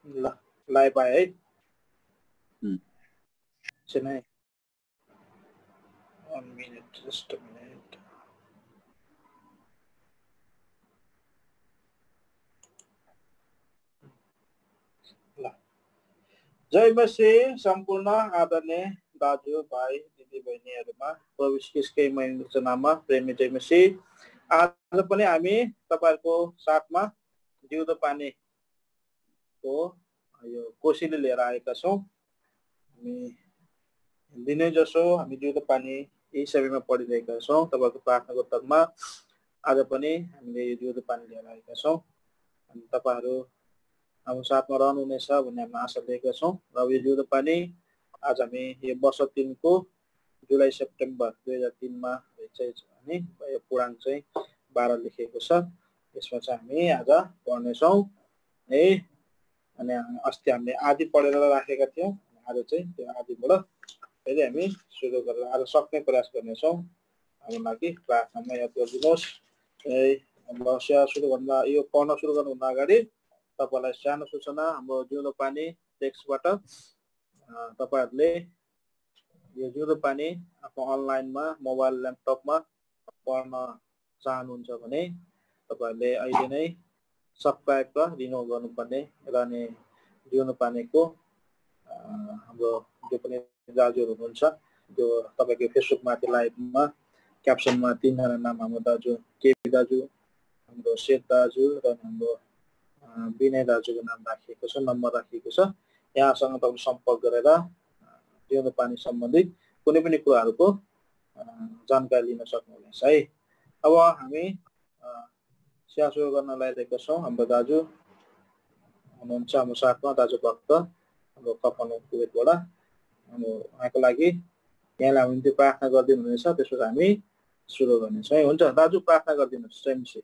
ल लाइभ आयो है छैन 1 minute just a minute ल जय मसीह सम्पूर्ण आदरणीय दाजु भाइ दिदी बहिनीहरुमा प्रभु ख्रीष्टकै महिमाको नाममा प्रेमी जय मसीह आज पनि हामी तपाईहरुको साथमा जिउँदो पानीको यो कोसीले लिएर आएका छौं हामी दिनै जसो हामी जिउँदो पानी यही समयमा पढिरहेका छौं तपाईहरुको प्रार्थनाको उत्तरमा आज पनि हामीले यो जिउँदो पानी लिएर आएका छौं अनि तपाईहरु हाम्रो साथमा रहनुहुनेछ भन्ने हामी आशा लिएका छौं र यो जिउँदो पानी आज हामी यो वर्ष 3 को जुलाई सेप्टेम्बर 2003 मा चाहिँ अनि यो पुराण चाहिँ 12 लेखिएको छ यसमा चाहिँ हामी आज पढ्ने छौं है अनि अस्ति हामीले आदि पढेर राखेका थियौं आज चाहिँ त्यो आदिबाट फेरि हामी सुरु गरेर आज सक्ने प्रयास गर्ने छौं हाम्रो लागि प्रार्थनामा याद गरिदिनुहोस् है सुरु भन्दा यो पढ्न सुरु गर्नुभन्दा अगाडि तपाईलाई सानो सूचना हाम्रो जिउँदो पानी टेक्स्टबाट तपाईहरुले यो जिउँदो पानी आफ्नो अनलाइनमा मोबाइल ल्यापटपमा पढ्न चाहनुहुन्छ भने तपाईहरुले अहिले नै सब्स्क्राइब र रिन्यू गर्नुपर्ने र नि जिउँदो पानीको हाम्रो जो पनि दाजुहरु हुनुहुन्छ त्यो तपाईको फेसबुक माथि लाइभमा क्याप्सनमा तीनजना नाम हाम्रो दाजु केपी दाजु हाम्रो सेठ दाजु र हाम्रो विनय दाजुको नाम राखिएको छ नम्बर राखिएको छ यहाँसँग तपाईले सम्पर्क गरेर जिउँदो पानी सम्बन्धित कुनै पनि कुराहरुको जानकारी लिन सक्नुहुनेछ है अब हामी स्यासो गर्न लागिरहेका छौं हाम्रो दाजु हुनुहुन्छ हाम्रो साथमा दाजु भक्त हाम्रो कपन कुवेतबाट हाम्रो उहाँको लागि यहाँलाई हामी त्यो प्रार्थना गरिदिनु हुनेछ त्यसपछि हामी सुरु गर्नेछौँ है हुन्छ दाजु प्रार्थना गरिदिनुहोस् जय मसीह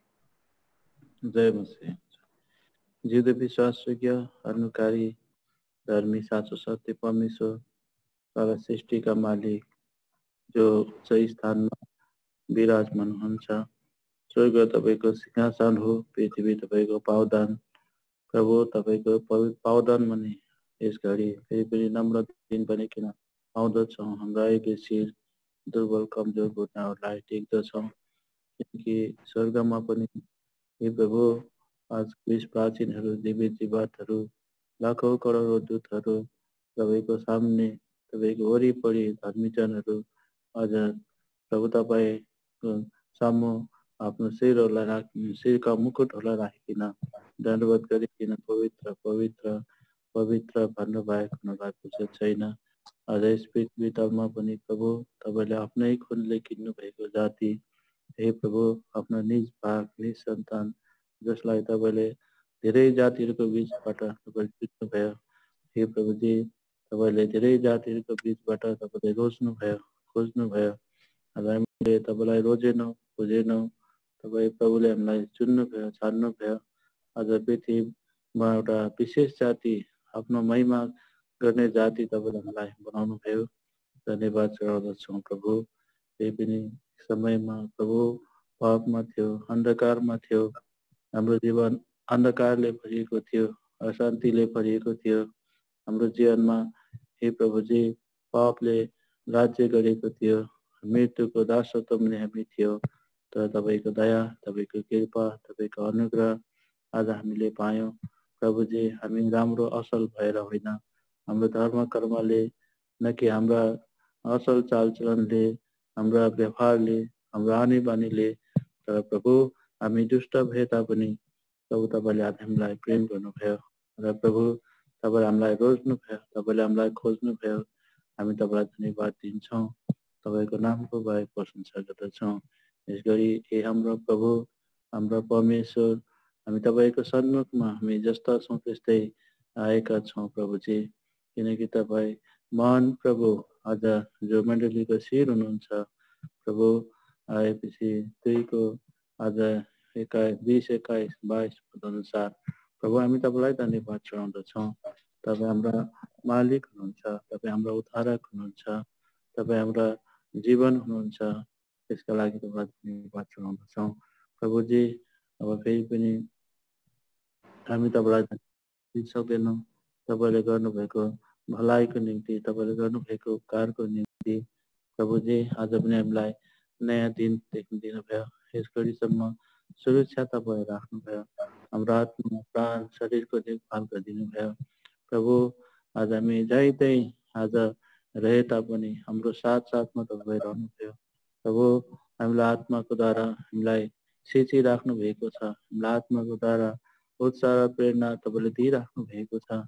जय मसीह जिउँदो विश्वासयोग्य अनुकारी धर्मी साँचो सत्य परमेश्वर सारा सृष्टिका मालिक जो सही स्थानमा विराजमान हुनुहुन्छ स्वर्ग तपाईको सिंहासन हो पृथ्वी तपाईको पावदान प्रभु तपाईको पावदान भने यस घडी फेरि पनि नम्र दिन पनि किन आउँदछौँ हाम्रा एक शिर दुर्बल कमजोर घुट्नाहरूलाई टेक्दछौँ किनकि स्वर्गमा पनि हे प्रभु आज क्रिस प्राचीनहरू दिव्य जीवातहरू लाखौं करोडौं दूतहरू तपाईको सामने तपाईको वरिपरि धर्मीजनहरू अझ प्रभु तपाईको सामु आफ्नो शिरका मुकुटहरूलाई राखिकिन दण्डवत गरिकिन पवित्र पवित्र पवित्र भन्नुभएको नभएको छैन अझ यस पृथ्वी तलमा पनि प्रभु तपाईले आफ्नै खुनले किन्नु भएको जाति हे प्रभु आफ्नो निज भाग निज सन्तान जसलाई तपाईले धेरै जातिहरूको बीचबाट तपाईले जित्नुभयो हे प्रभुजी तपाईले धेरै जातिहरूको बीचबाट तपाईले खोज्नुभयो हामीले तपाईलाई रोजेनौं खोजेनौं तपाई प्रभुले हामीलाई चुन्नुभयो छान्नुभयो आज पृथ्वीमा एउटा विशेष जाति आफ्नो महिमा गर्ने जाति तपाईले हामीलाई बनाउनु भयो धन्यवाद चढाउँदछौँ प्रभु त्यही पनि समयमा प्रभु पापमा थियो अन्धकारमा थियो हाम्रो जीवन अन्धकारले भरिएको थियो अशान्तिले भरिएको थियो हाम्रो जीवनमा हे प्रभुजी पापले राज्य गरेको थियो मृत्युको दासत्वमा हामी थियो तर तपाईको दया तपाईको कृपा तपाईको अनुग्रह आज हामीले पायौं प्रभुजी हामी राम्रो असल भएर होइन हाम्रो धर्म कर्मले न कि हाम्रा असल चालचलनले हाम्रा व्यवहारले हाम्रो आनी बानीले तर प्रभु हामी दुष्ट भए तापनि प्रभु तपाईले हामीलाई प्रेम गर्नुभयो र प्रभु तपाईले हामीलाई रोज्नुभयो तपाईले हामीलाई खोज्नुभयो हामी तपाईलाई धन्यवाद दिन्छौँ तपाईको नामको भए प्रशंसा गर्दछौँ यसगरी हे हाम्रो प्रभु हाम्रो परमेश्वर हामी तपाईको सन्मुखमा हामी जस्ता छौँ त्यस्तै आएका छौँ प्रभुजी किनकि तपाई महान प्रभु आज जो मण्डलीको शिर हुनुहुन्छ प्रभु आएपछि दुईको आज 20, 21, 22 अनुसार प्रभु हामी तपाईलाई धन्यवाद चढाउँदछौँ तपाई हाम्रा मालिक हुनुहुन्छ तपाई हाम्रा उद्धारक हुनुहुन्छ तपाई हाम्रा जीवन हुनुहुन्छ त्यसका लागि तपाईलाई धन्यवाद चढाउँदछौँ प्रभुजी अब फेरि पनि हामी तपाईलाई दिन सक्दैनौँ। तपाईँले गर्नुभएको भलाइको निम्ति, तपाईँले गर्नुभएको उपकारको निम्ति प्रभुजी आज पनि हामीलाई नयाँ दिन देख्न दिनुभयो। यस घडीसम्म सुरक्षा तपाईँ राख्नुभयो। हाम्रो आत्मा, प्राण, शरीरको देखभाल गरिदिनुभयो। प्रभु आज हामी जहीँ तहीँ आज रहे तापनि हाम्रो साथमा तपाईँ रहनुभयो। प्रभु हामीलाई आत्माको द्वारा हामीलाई सिचिराख्नु भएको छ। हामीलाई आत्माको द्वारा उत्साह र प्रेरणा तपाईँले दिइराख्नु भएको छ।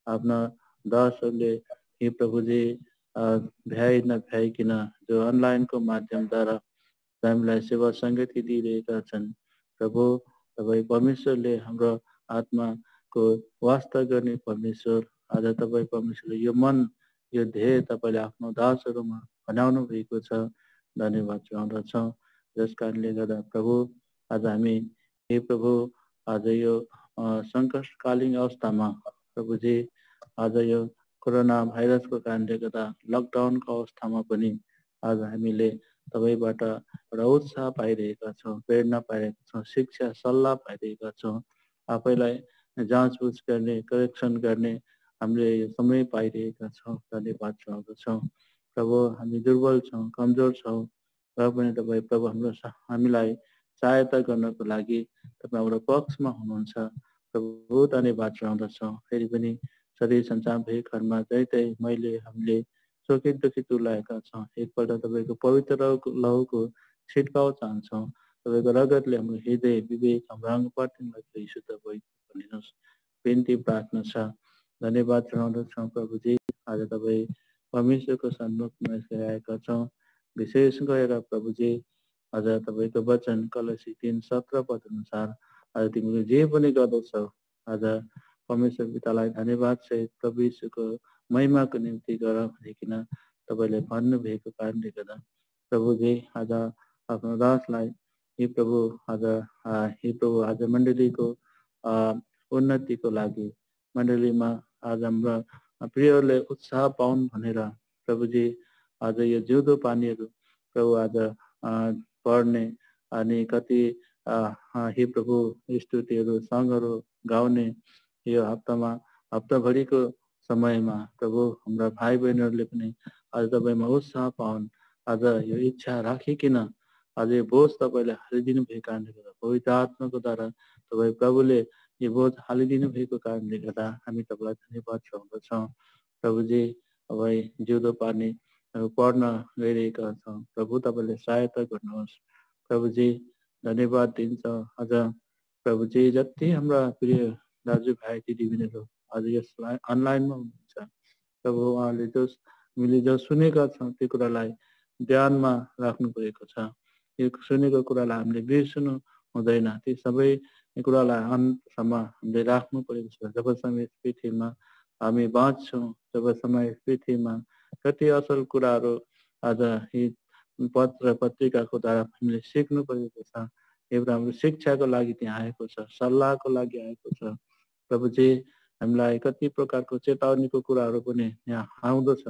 आफ्ना दासहरूले यी प्रभुजी भ्याइ नभ्याइकन जो अनलाइनको माध्यमद्वारा हामीलाई सेवा सङ्गति दिइरहेका छन्। प्रभु तपाईँ परमेश्वरले हाम्रो आत्माको वास्ता गर्ने परमेश्वर, आज तपाईँ परमेश्वरले यो मन यो ध्येय तपाईँले आफ्नो दासहरूमा बनाउनु भएको छ। धन्यवाद चाहँदछौँ। जस कारणले गर्दा प्रभु आज हामी हे प्रभु आज यो सङ्कटकालीन अवस्थामा प्रभुजी आज यो कोरोना भाइरसको कारणले गर्दा लकडाउनको अवस्थामा पनि आज हामीले तपाईँबाट एउटा उत्साह पाइरहेका छौँ, प्रेरणा पाइरहेका छौँ, शिक्षा सल्लाह पाइरहेका छौँ। आफैलाई जाँचबुझ गर्ने, करेक्सन गर्ने हामीले यो समय पाइरहेका छौँ। धन्यवाद चाहँदछौँ। प्रभु हामी दुर्बल छौँ, कमजोर छौँ, र पनि तपाईँ प्रभु हामीलाई सहायता गर्नको लागि तपाईँ हाम्रो पक्षमा हुनुहुन्छ। प्रभु धन्यवाद चाहँदछौँ। फेरि पनि शरीर सञ्चार भएकाहरूमा जहीँ तहीँ हामीले शोकित दुखित तुल्याएका छौँ। एकपल्ट तपाईँको पवित्र लहुको छिटकाउ चाहन्छौँ। तपाईँको रगतले हाम्रो हृदय, विवेक, हाम्रो अङ्ग प्रत्यङ्गलाई शुद्ध भइदिनुहोस्, बिन्ती प्रार्थना छ। धन्यवाद चाहँदछौँ प्रभुजी। आज तपाईँ परमेश्वरको सन्मुखमा आएका छौँ। विशेष गरेर प्रभुजी आज तपाईँको वचन कलसी 3:17 पद अनुसार आज तिमीले जे पनि गर्दछौ, आज परमेश्वर पितालाई धन्यवाद सहित प्रभु यीशुको महिमाको निम्ति गर भनिकन तपाईँले भन्नुभएको कारणले गर्दा प्रभुजी आज आफ्नो दासलाई हे प्रभु आज मण्डलीको उन्नतिको लागि मण्डलीमा आज हाम्रा प्रियहरूले उत्साह पाउन् भनेर प्रभुजी आज यो जिउँदो पानीहरू प्रभु आज पढ्ने अनि कति हे प्रभु स्तुतिहरू सङ्गहरू गाउने यो हप्ताभरिको समयमा प्रभु हाम्रा भाइ बहिनीहरूले पनि आज तपाईँमा उत्साह पाउन्। आज यो इच्छा राखिकन आज यो बोझ तपाईँले हालिदिनु भएको कारणले गर्दा पवित्र आत्माको द्वारा तपाईँ प्रभुले यो बोझ हालिदिनु भएको कारणले गर्दा हामी तपाईँलाई धन्यवाद चाहँदछौँ। प्रभुजी अब जिउँदो पानी पढ्न गइरहेका छौँ। प्रभु तपाईँले सहायता गर्नुहोस्। प्रभुजी धन्यवाद दिन्छ। आज प्रभुजी जति हाम्रा प्रिय दाजुभाइ दिदीबहिनीहरू आज यसलाई अनलाइनमा हुनुहुन्छ, प्रभु उहाँले हामीले जो सुनेका छौँ त्यो कुरालाई ध्यानमा राख्नु परेको छ। यो सुनेको कुरालाई हामीले बिर्सनु हुँदैन। ती सबै कुरालाई अन्तसम्म हामीले राख्नु परेको छ। जबसम्म यस पृथ्वीमा हामी बाँच्छौँ, जबसम्म यस पृथ्वीमा कति असल कुराहरू आज यी पत्र पत्रिकाको द्वारा हामीले सिक्नु परेको छ। एउटा हाम्रो शिक्षाको लागि त्यहाँ आएको छ, सल्लाहको लागि आएको छ। प्रभुजी हामीलाई कति प्रकारको चेतावनीको कुराहरू पनि यहाँ आउँदछ।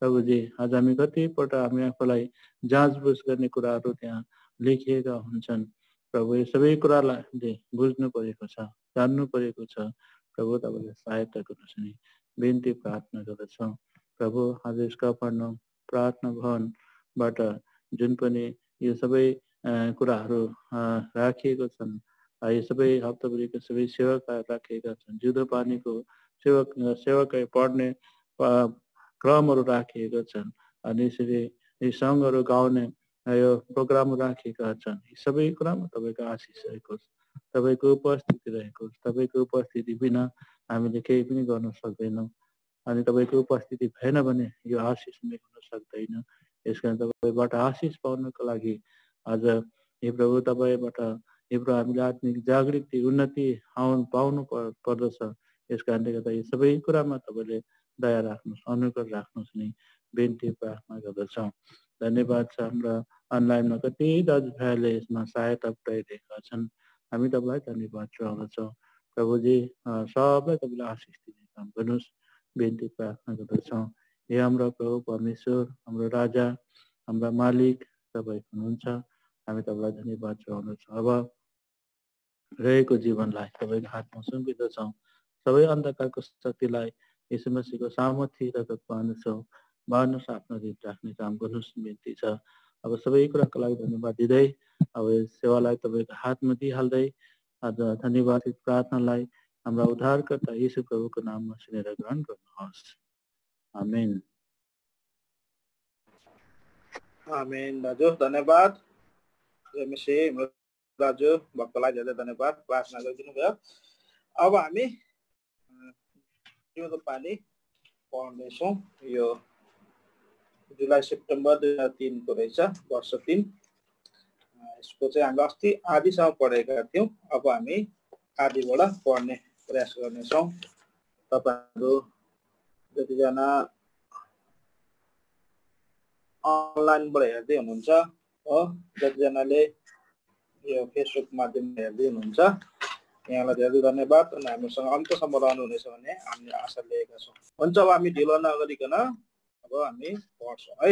प्रभुजी आज हामी कतिपल्ट हामी आफूलाई जाँचबुझ गर्ने कुराहरू त्यहाँ लेखिएका हुन्छन्। प्रभु यो सबै कुरालाई हामीले बुझ्नु परेको छ, जान्नु परेको छ। प्रभु तपाईँले सहायता गर्नुहोस् नि बिन्ती प्रार्थना गर्दछौँ। प्रभु आज यसका पढ्न प्रार्थना भवनबाट जुन पनि यो सबै कुराहरू राखिएको छन्, यो सबै हप्ताभरिको सबै सेवकहरू राखिएका छन्। जिउँदो पानीको सेवक पढ्ने क्रमहरू राखिएका छन् अनि यसरी यी सङ्गहरू गाउने यो प्रोग्राम राखिएका छन्। यी सबै कुरामा तपाईँको आशिष रहेको छ, तपाईँको उपस्थिति रहेको छ। तपाईँको उपस्थिति बिना हामीले केही पनि गर्न सक्दैनौँ अनि तपाईँको उपस्थिति भएन भने यो आशिष नै हुन सक्दैन। यस कारण तपाईँबाट आशिष पाउनको लागि आज हे प्रभु तपाईँबाट हे प्रभु हामीले आत्मिक जागृति उन्नति पाउनु पर्दछ। यस कारणले गर्दा यो सबै कुरामा तपाईँले दया राख्नुहोस्, अनुग्रह राख्नुहोस् नि बिन्ती प्रार्थना गर्दछौँ। धन्यवाद छ। हाम्रा अनलाइनमा कति दाजुभाइहरूले यसमा सहायता पुर्याइरहेका छन्। हामी तपाईँलाई धन्यवाद चाहँदछौँ। प्रभुजी सबलाई तपाईँले आशिष दिने काम गर्नुहोस् बिन्ती प्रार्थना गर्दछौँ। हे हाम्रो प्रभु परमेश्वर, हाम्रो राजा, हाम्रा मालिक तपाईँ हुनुहुन्छ। हामी तपाईँलाई धन्यवाद चाहँदछौँ। अब रहेको जीवनलाई तपाईँको हातमा सुम्पिँदछौँ। सबै अन्धकारको शक्तिलाई यीशु मसीहको सामर्थ्य रगतमा मार्नुहोस्, आफ्नो रित राख्ने काम गर्नुहोस् बिन्ती छ। अब सबै कुराको लागि धन्यवाद दिँदै अब यस सेवालाई तपाईँको हातमा दिइहाल्दै आज धन्यवादित प्रार्थनालाई हाम्रा उद्धारकर्ता यीशु प्रभुको नाममा सुनेर ग्रहण गर्नुहोस्। आमेन। आमेन दाजु, धन्यवाद। जय मसीह। दाजु भक्तलाई धेरै धन्यवाद, प्रार्थना गरिदिनु भयो। अब हामी जिउँदो पानी पढ्नेछौँ। यो जुलाई सेप्टेम्बर 2003 को रहेछ, वर्ष 3। यसको चाहिँ हामी अस्ति आदिसम्म पढेका थियौँ। अब हामी आदिबाट पढ्ने प्रयास गर्नेछौँ। तपाईहरु जतिजना अनलाइनबाट हेर्दै हुनुहुन्छ हो, जतिजनाले यो फेसबुक माध्यमबाट हेर्दै हुनुहुन्छ, यहाँलाई धेरै धन्यवाद। अनि हामीसँग अन्तसम्म रहनुहुनेछ भन्ने हामीले आशा लिएका छौँ। हुन्छ, अब हामी ढिलो नगरिकन अब हामी पढ्छौँ है।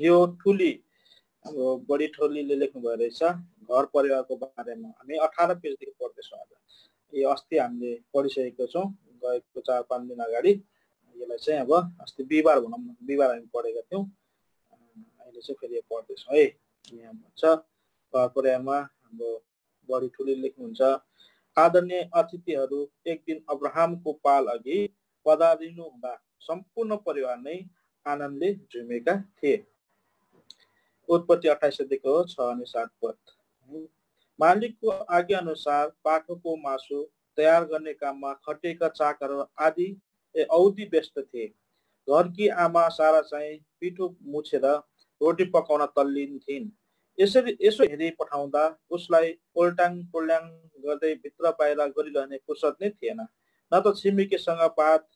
यो ठुली हाम्रो बडी ठोलीले लेख्नु भयो रहेछ घर परिवारको बारेमा। हामी 18 पेजदेखि पढ्दैछौँ आज। यो अस्ति हामीले पढिसकेको छौँ, गएको 4-5 दिन अगाडि। यसलाई चाहिँ अब अस्ति बिहिबार भनौँ न, बिहिबार हामी पढेका थियौँ। अहिले चाहिँ फेरि पढ्दैछौँ है। यहाँ भन्छ घर परिवारमा हाम्रो बडी ठुलीले लेख्नुहुन्छ, आदरणीय अतिथिहरू, एक दिन अब्राहमको पाल अघि पधारिनु हुँदा सम्पूर्ण परिवार नै आनन्दले झुमेका थिए। उत्पत्ति 28 6 अनि 7 पद। मालिकको आज्ञा अनुसार पाठोको मासु तयार गर्ने काममा खटेका चाकरहरू आदि औधी व्यस्त थिए। घरकी आमा सारा चाहिँ पिठो मुछेर रोटी पकाउन तल्लीन थिइन्। यसो हेरी पठाउँदा उसलाई ओल्टाङ पोल्टाङ गर्दै भित्र बाहिर गरिरहने फुर्सद नै थिएन। न त छिमेकीसँग बात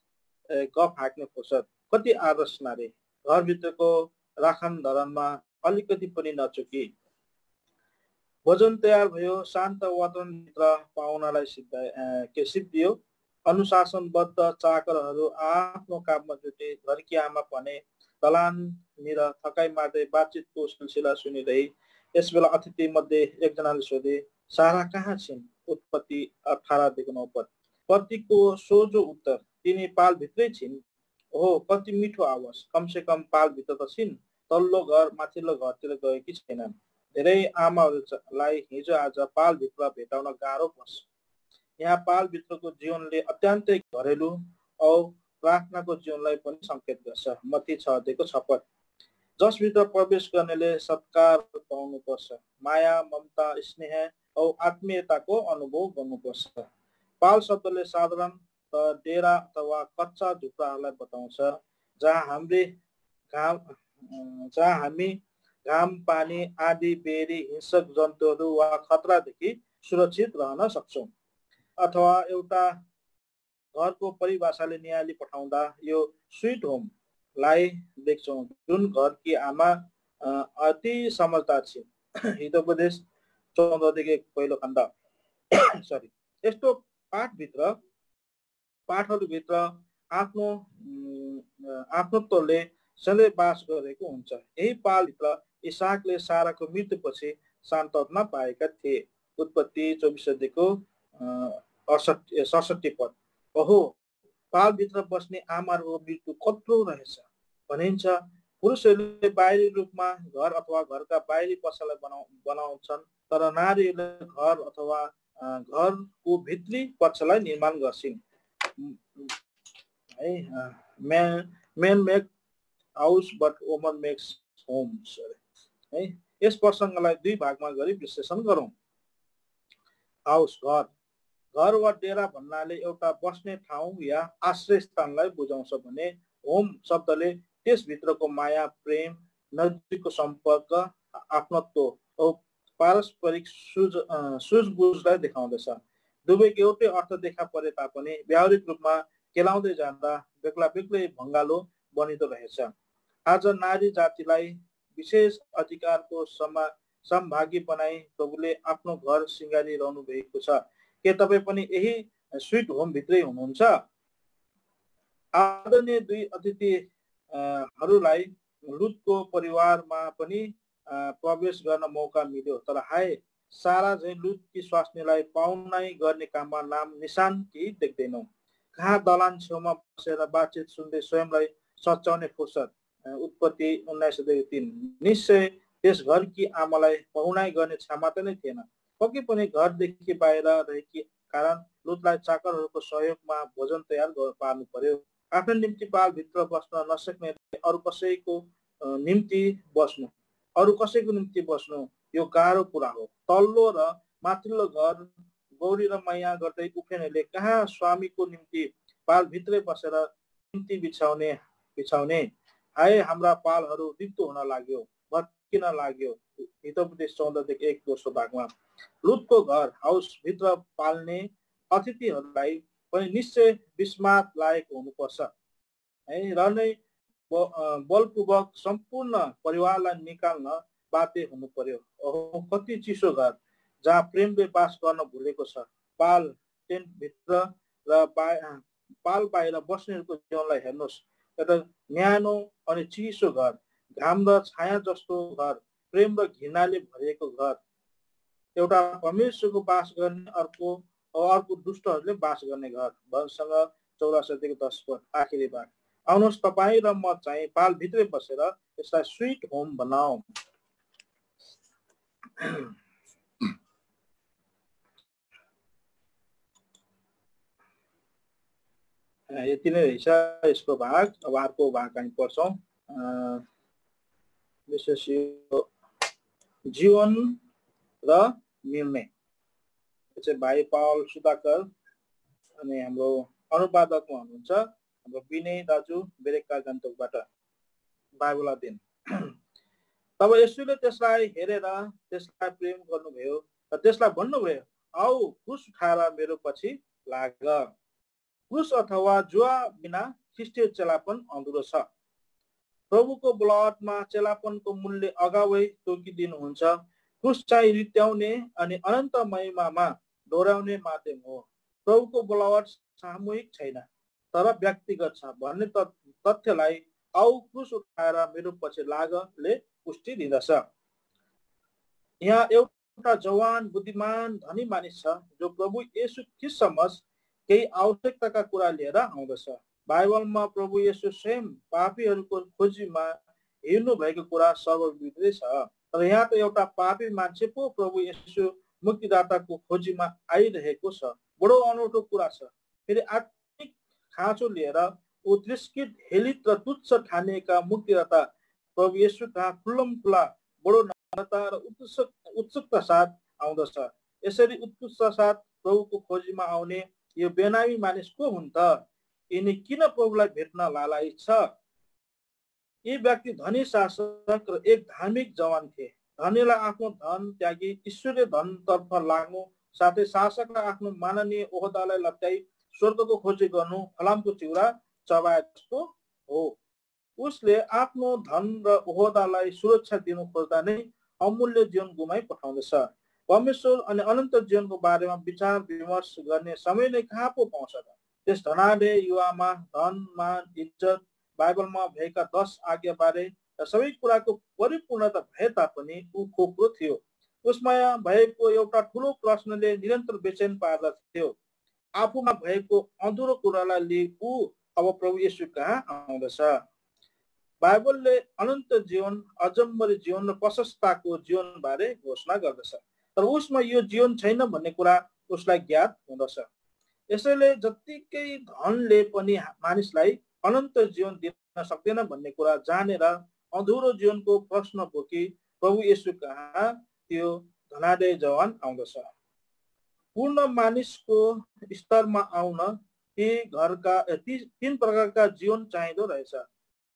गफ हाँक्ने फुर्सद। कति आदर्श नारी, घरभित्रको राखन धरनमा अलिकति पनि नचुकी। भोजन तयार भयो, शान्त वातावरणभित्र पाहुनालाई सिद्धियो। अनुशासनबद्ध चाकरहरू आफ्नो काममा जुटे। घरकी आमा भने दलाननिर थकाइ मार्दै बातचितको सिलसिला सुनिरही। यसबेला अतिथि मध्ये एकजनाले सोधे, सारा कहाँ छिन्? उत्पत्ति 18 पद। पतिको सोझो उत्तर, तिनी पालभित्रै छिन्। ओहो, कति मिठो आवाज, कमसे कम पालभित्र त छिन्, तल्लो घर माथिल्लो घरतिर गएकी छैनन्। धेरै आमाहरूलाई हिजो आज पालभित्र भेटाउन गाह्रो पर्छ। यहाँ पालभित्रको जीवनले अत्यन्तै घरेलु औ प्रार्थनाको जीवनलाई पनि सङ्केत गर्छ। मत्ती 6 पद। जसभित्र प्रवेश गर्नेले सत्कार पाउनुपर्छ, माया, ममता, स्नेह औ आत्मीयताको अनुभव गर्नुपर्छ। पाल शब्दले साधारण डेरा अथवा कच्चा झुप्राहरूलाई बताउँछ, जहाँ हामी घाम, पानी आदि बेरी, हिंसक जन्तुहरू वा खतरादेखि सुरक्षित रहन सक्छौँ। अथवा एउटा घरको परिभाषाले नियाली पठाउँदा यो स्वीट होमलाई देख्छौँ, जुन घरकी आमा अति समझदार छिन्। हितोपदेश 14 पहिलो खण्ड। यस्तो पाठहरूभित्र आफ्नोत्वले सधैँ बास गरेको हुन्छ। यही पालभित्र इसाकले साराको मृत्युपछि सान्त्वना पाएका थिए। उत्पत्ति 24 पद। ओहो, पालभित्र बस्ने आमाहरूको मृत्यु कत्रो रहेछ। भनिन्छ, पुरुषहरूले बाहिरी रूपमा घर अथवा घरका बाहिरी पसललाई बनाउँछन्, तर नारीहरूले घर अथवा घरको भित्री पक्षलाई निर्माण गर्छिन्। Men make house but woman makes homes है। यस प्रसङ्गलाई 2 भागमा गरी विश्लेषण गरौँ। हाउस घर वा डेरा भन्नाले एउटा बस्ने ठाउँ या आश्रय स्थानलाई बुझाउँछ भने होम शब्दले त्यसभित्रको माया, प्रेम, नजिकको सम्पर्क, आफ्नत्व औ पारस्परिक सुझबुझलाई देखाउँदछ। दुवैको एउटै अर्थ देखा परे तापनि व्यावहारिक रूपमा केलाउँदै जाँदा बेग्ला बेग्लै भङ्गालो बनिँदो रहेछ। आज नारी जातिलाई विशेष अधिकारको सम्भागी बनाई प्रभुले आफ्नो घर सिँगारिरहनु भएको छ। के तपाईँ पनि यही स्वीट होम भित्रै हुनुहुन्छ? आदरणीय 2 अतिथिहरूलाई लुतको परिवारमा पनि प्रवेश गर्न मौका मिल्यो, तर हाय, सारा झैं लुतकी स्वास्नीलाई पाउनाइ गर्ने काममा नाम निशान केही देख्दैनौ। कहाँ दलान छेउमा बसेर बातचित सुन्दै स्वयंलाई सच्याउने फुर्सद। उत्पत्ति 19:3। निश्चय त्यस घरकी आमालाई पाहुनाइ गर्ने क्षमता नै थिएन। पक्कै पनि घरदेखि बाहिर रहेकी कारण लुतलाई चाकरहरूको सहयोगमा भोजन तयार पार्नु पर्यो। आफ्नो निम्ति पालभित्र बस्न नसक्नेले अरू कसैको निम्ति बस्नु यो गाह्रो कुरा हो। तल्लो र माथिल्लो घर गौरी र मैया गर्दै उफ्रेनेले कहाँ स्वामीको निम्ति पालभित्रै बसेर निम्ति बिछाउने। हाय हाम्रा पालहरू रित्तो हुन लाग्यो, भत्किन लाग्यो। हितोपदेश 14:1 दोस्रो भागमा। लुतको घर हाउसभित्र पाल्ने अतिथिहरूलाई पनि निश्चय विस्मात लागेको हुनुपर्छ है, र नै बलपूर्वक सम्पूर्ण परिवारलाई निकाल्न बाध्य हुनु पर्यो। ओहो कति चिसो घर जहाँ प्रेमले बास गर्न भुलेको छ। पाल टेन्टभित्र र पाल बाहिर बस्नेहरूको जीवनलाई हेर्नुहोस्। एउटा न्यानो अनि चिसो घर, घाम र छाया जस्तो घर, प्रेम र घृणाले भरिएको घर। एउटा परमेश्वरको बास गर्ने, अर्को दुष्टहरूले बास गर्ने घर। भजनसँग 84:10 पद आखिरी भाग। आउनुहोस् तपाईँ र म चाहिँ पालभित्रै बसेर यसलाई स्वीट होम बनाऊ। यति नै रहेछ यसको भाग। अब अर्को भाग हामी पढ्छौँ। विशेष जीवन र निर्णय चाहिँ भाइ पावल सुधाकर अनि हाम्रो अनुवादकमा हुनुहुन्छ हाम्रो विनय दाजु बेरेका गान्तोकबाट। बाइबल अध्ययन। तब येशूले त्यसलाई हेरेर त्यसलाई प्रेम गर्नुभयो र त्यसलाई भन्नुभयो, आऊ क्रुस उठाएर मेरो पछि लाग। क्रुस अथवा जुवा बिना ख्रिस्टीय चेलापन अधुरो छ। प्रभुको बलवटमा चेलापनको मूल्य अगावै तोकिदिनुहुन्छ। क्रुस चाहिँ रित्याउने अनि अनन्त महिमामा दोहोऱ्याउने माध्यम हो। प्रभुको बलवट सामूहिक छैन तर व्यक्तिगत छ भन्ने तथ्यलाई आऊ क्रुस उठाएर मेरो पछि लागले पुष्टि दिँदछ। यहाँ एउटा जवान बुद्धिमान धनी मानिस छ जो प्रभु येशू ख्रिस्टसम्म केही आवश्यकताका कुरा लिएर आउँदछ। बाइबलमा प्रभु येशू स्वयं पापीहरूको खोजीमा हिँड्नु भएको कुरा सर्वविदित छ। तर यहाँ त एउटा पापी मान्छे पो प्रभु येशू मुक्तिदाताको खोजीमा आइरहेको छ। बडो अनौठो कुरा छ। फेरि आत्मिक खाँचो लिएर उत्कृष्ट हेलित र तुच्छ ठानिएका मुक्तिदाता प्रभु येशू कहाँ खुल्लमखुल्ला बडो नम्रता र उत्सुकता साथ आउँदछ। यसरी उत्कृष्ट साथ प्रभुको खोजीमा आउने यो बेनामी मानिस को हुन् त? यिनी किन प्रभुलाई भेट्न लालायित छ? यी व्यक्ति धनी शासक र एक धार्मिक जवान थिए। धनीलाई आफ्नो धन त्यागी ईश्वरीय धनतर्फ लाग्नु साथै शासकलाई आफ्नो माननीय ओहदालाई लट्याई स्वर्गको खोजी गर्नु फलामको चिउरा चबाए जस्तो हो। उसले आफ्नो धन र ओहदालाई सुरक्षा दिनु खोज्दा नै अमूल्य जीवन गुमाई पठाउँदछ। परमेश्वर अनि अनन्त जीवनको बारेमा विचार विमर्श गर्ने समय नै कहाँ पो पाउँछ त? त्यस धनाढ्य युवामा धन, मान, इज्जत, बाइबलमा भएका 10 आज्ञा बारे र सबै कुराको परिपूर्णता भए तापनि ऊ खोक्रो थियो। उसमा भएको एउटा ठुलो प्रश्नले निरन्तर बेचैन पार्दथ्यो। आफूमा भएको अधुरो कुरालाई लिई ऊ अब प्रभु येशू कहाँ आउँदछ। बाइबलले अनन्त जीवन, अजम्बरी जीवन र प्रशस्तताको जीवन बारे घोषणा गर्दछ। तर उसमा यो जीवन छैन भन्ने कुरा उसलाई ज्ञात हुँदछ। यसैले जत्तिकै धनले पनि मानिसलाई अनन्त जीवन दिन सक्दैन भन्ने कुरा जानेर अधुरो जीवनको प्रश्न बोकी प्रभु येशू कहाँ त्यो धनाढ्य जवान आउँदछ। पूर्ण मानिसको स्तरमा आउन तीन प्रकारका जीवन चाहिँदो रहेछ।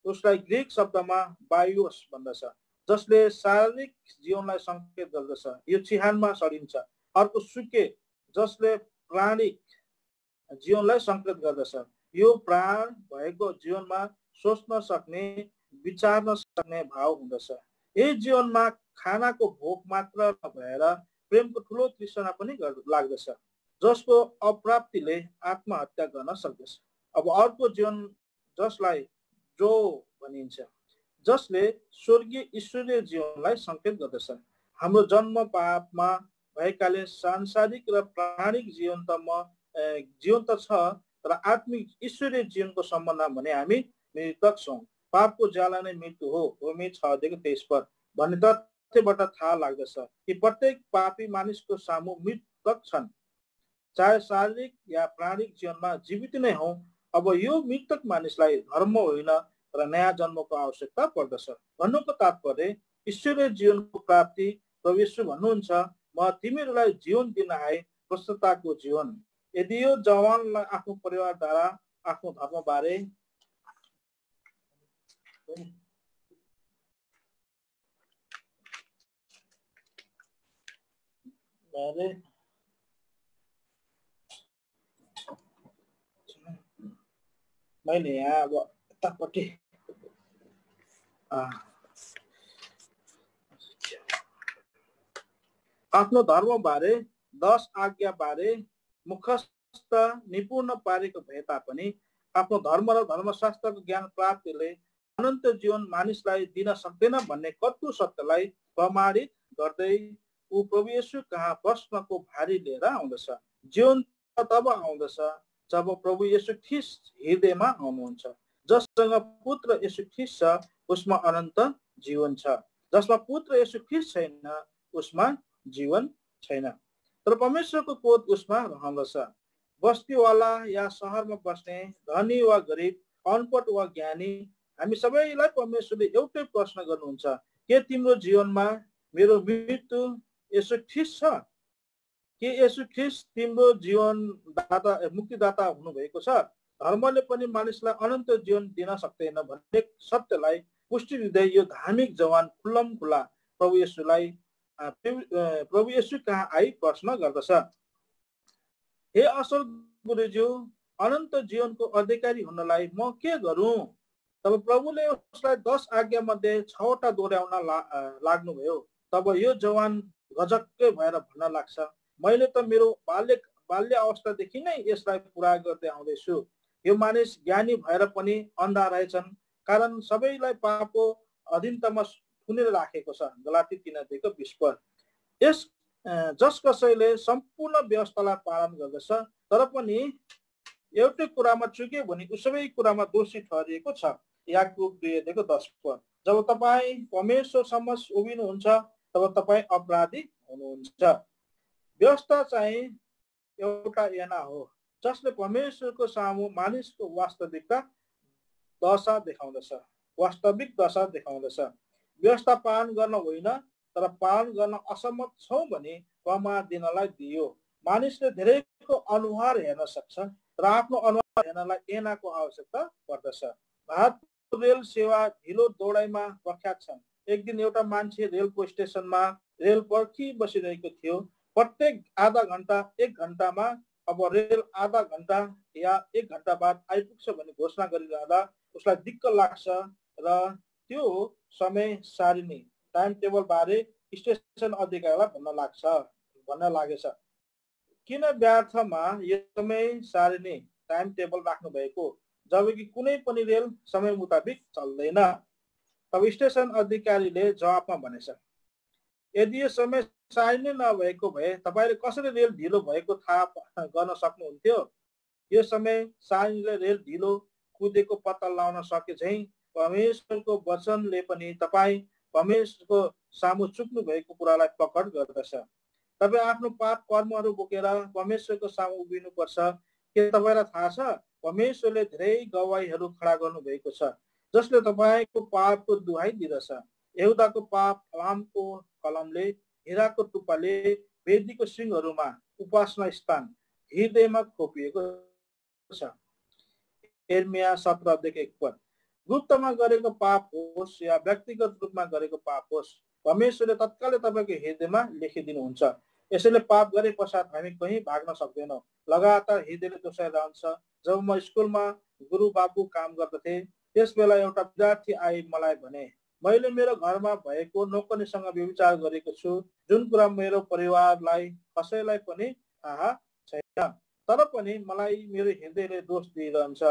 उसलाई ग्रीक शब्दमा बायोस भन्दछ, जसले शारीरिक जीवनलाई संकेत गर्दछ, यो चिहानमा सडिन्छ। अर्को सुके, जसले प्राणिक जीवनलाई संकेत गर्दछ, यो प्राण भएको जीवनमा सोच्न सक्ने, विचार्न सक्ने भाव हुँदछ। यही जीवनमा खानाको भोक मात्र नभएर प्रेमको ठुलो तृष्णा पनि लाग्दछ, जसको अप्राप्तिले आत्महत्या गर्न सक्दछ। अब अर्को जीवन जसलाई जो भनिन्छ, जसले स्वर्गीय ईश्वरीय जीवनलाई संकेत गर्दछ। हाम्रो जन्म पापमा भएकाले सांसारिक र प्राणिक जीवन त छ, तर आत्मिक ईश्वरीय जीवनको सम्बन्धमा भने हामी मृतक छौँ। पापको ज्याला नै मृत्यु हो, रोमी 6:23 पद भन्ने तथ्यबाट थाहा लाग्दछ कि प्रत्येक पापी मानिसको सामु मृतक छन्, चाहे शारीरिक या प्राणिक जीवनमा जीवित नै हौ। अब यो मृतक मानिसलाई धर्म होइन र नयाँ जन्मको आवश्यकता पर्दछ। भन्नुको तात्पर्य ईश्वरीय जीवनको प्राप्ति। प्रभु येशू भन्नुहुन्छ, म तिमीहरूलाई जीवन दिन आए, प्रशस्तताको जीवन। यदि यो जवानलाई आफ्नो परिवारद्वारा आफ्नो धर्मबारे मैले यहाँ अब यतापट्टि आफ्नो धर्मबारे 10 आज्ञाबारे मुखस्थ निपुण पारेको भए तापनि आफ्नो धर्म र धर्मशास्त्रको ज्ञान प्राप्तिले अनन्त जीवन मानिसलाई दिन सक्दैन भन्ने कटु सत्यलाई प्रमाणित गर्दै ऊ प्रभु येशू कहाँ प्रश्नको भारी लिएर आउँदछ। जीवन तब आउँदछ जब प्रभु येशू ख्रीष्ट हृदयमा आउनुहुन्छ। जससँग पुत्र येशू ख्रीष्ट छ उसमा अनन्त जीवन छ, जसमा पुत्र येशू ख्रीष्ट छैन उसमा जीवन छैन। तर परमेश्वरको क्रोध उसमा रहँदछ। बस्तीवाला या सहरमा बस्ने, धनी वा गरिब, अनपढ वा ज्ञानी, हामी सबैलाई परमेश्वरले एउटै प्रश्न गर्नुहुन्छ, के तिम्रो जीवनमा मेरो मृत्यु येशू ख्रीष्ट छ? के येशू ख्रीष्ट तिम्रो जीवनदाता मुक्तिदाता हुनुभएको छ? धर्मले पनि मानिसलाई अनन्त जीवन दिन सक्दैन भन्ने सत्यलाई पुष्टि दिँदै यो धार्मिक जवान खुल्लम खुल्ला प्रभु येशू कहाँ आई प्रश्न गर्दछ, हे असल गुरुज्यू, अनन्त जीवनको अधिकारी हुनलाई म के गरौँ? तब प्रभुले उसलाई 10 आज्ञा मध्ये 6वटा दोहोऱ्याउन लाग्नुभयो। तब यो जवान गजक्कै भएर भन्न लाग्छ, मैले त मेरो बाल्य अवस्थादेखि नै यसलाई पुरा गर्दै आउँदैछु। यो मानिस ज्ञानी भएर पनि अन्धा रहेछन्, कारण सबैलाई पापको अधीनतामा थुनेर राखेको छ। गलाती 3:20 पद। जस कसैले सम्पूर्ण व्यवस्थालाई पालन गर्दछ तर पनि एउटै कुरामा चुक्यो भने ऊ सबै कुरामा दोषी ठहरिएको छ। याकुब 2:10 पद। जब तपाईँ परमेश्वर समक्ष उभिनुहुन्छ तब तपाईँ अपराधी हुनुहुन्छ। व्यवस्था चाहिँ एउटा ऐना हो जसले परमेश्वरको सामु मानिसको वास्तविक दशा देखाउँदछ। व्यवस्था पालन गर्न होइन तर पालन गर्न असमर्थ छौँ भने प्रमाण दिनलाई दियो। मानिसले धेरैको अनुहार हेर्न सक्छ र आफ्नो अनुहार हेर्नलाई ऐनाको आवश्यकता पर्दछ। भारतको रेल सेवा ढिलो दौडाइमा प्रख्यात छन्। एक दिन एउटा मान्छे रेलको स्टेसनमा रेल पर्खी बसिरहेको थियो। प्रत्येक आधा घण्टा 1 घण्टामा अब रेल आधा घण्टा या 1 घण्टा बाद आइपुग्छ भन्ने घोषणा गरिरहँदा उसलाई दिक्क लाग्छ र त्यो समय सारिणी टाइम टेबल बारे स्टेसन अधिकारीलाई भन्न लागेछ, किन व्यर्थमा यो समय सारिणी टाइम टेबल राख्नु भएको, जबकि कुनै पनि रेल समय मुताबिक चल्दैन। तब स्टेसन अधिकारीले जवाफमा भनेछ, यदि यो समय सारिणी नभएको भए तपाईँले कसरी रेल ढिलो भएको थाहा गर्न सक्नुहुन्थ्यो? यो समय सारिणीले रेल ढिलो कुदेको पत्ता लगाउन सके झैँ परमेश्वरको वचनले पनि तपाईँ परमेश्वरको सामु चुक्नु भएको कुरालाई प्रकट गर्दछ। तपाईँ आफ्नो पाप कर्महरू बोकेर परमेश्वरको सामु उभिनुपर्छ। के तपाईँलाई थाहा छ, परमेश्वरले धेरै गवाहीहरू खडा गर्नु भएको छ जसले तपाईँको पापको दुहाई दिँदछ। यहुदाको पाप फलामको कलमले, हिराको टुप्पाले वेदीको सिंहहरूमा उपासना स्थान हृदयमा खोपिएको छ। यिर्मया 17:1 पद। गुप्तमा गरेको पाप होस् या व्यक्तिगत रूपमा गरेको पाप होस्, परमेश्वरले तत्कालै तपाईँको हृदयमा लेखिदिनुहुन्छ। यसैले पाप गरे पश्चात हामी कहीँ भाग्न सक्दैनौँ, लगातार हृदयले दोहोऱ्याइरहन्छ। जब म स्कुलमा गुरु बाबु काम गर्दथे त्यस बेला एउटा विद्यार्थी आई मलाई भने, मैले मेरो घरमा भएको नोकरीसँग व्यभिचार गरेको छु, जुन कुरा मेरो परिवारलाई कसैलाई पनि थाहा छैन, तर पनि मलाई मेरो हृदयले दोष दिइरहन्छ।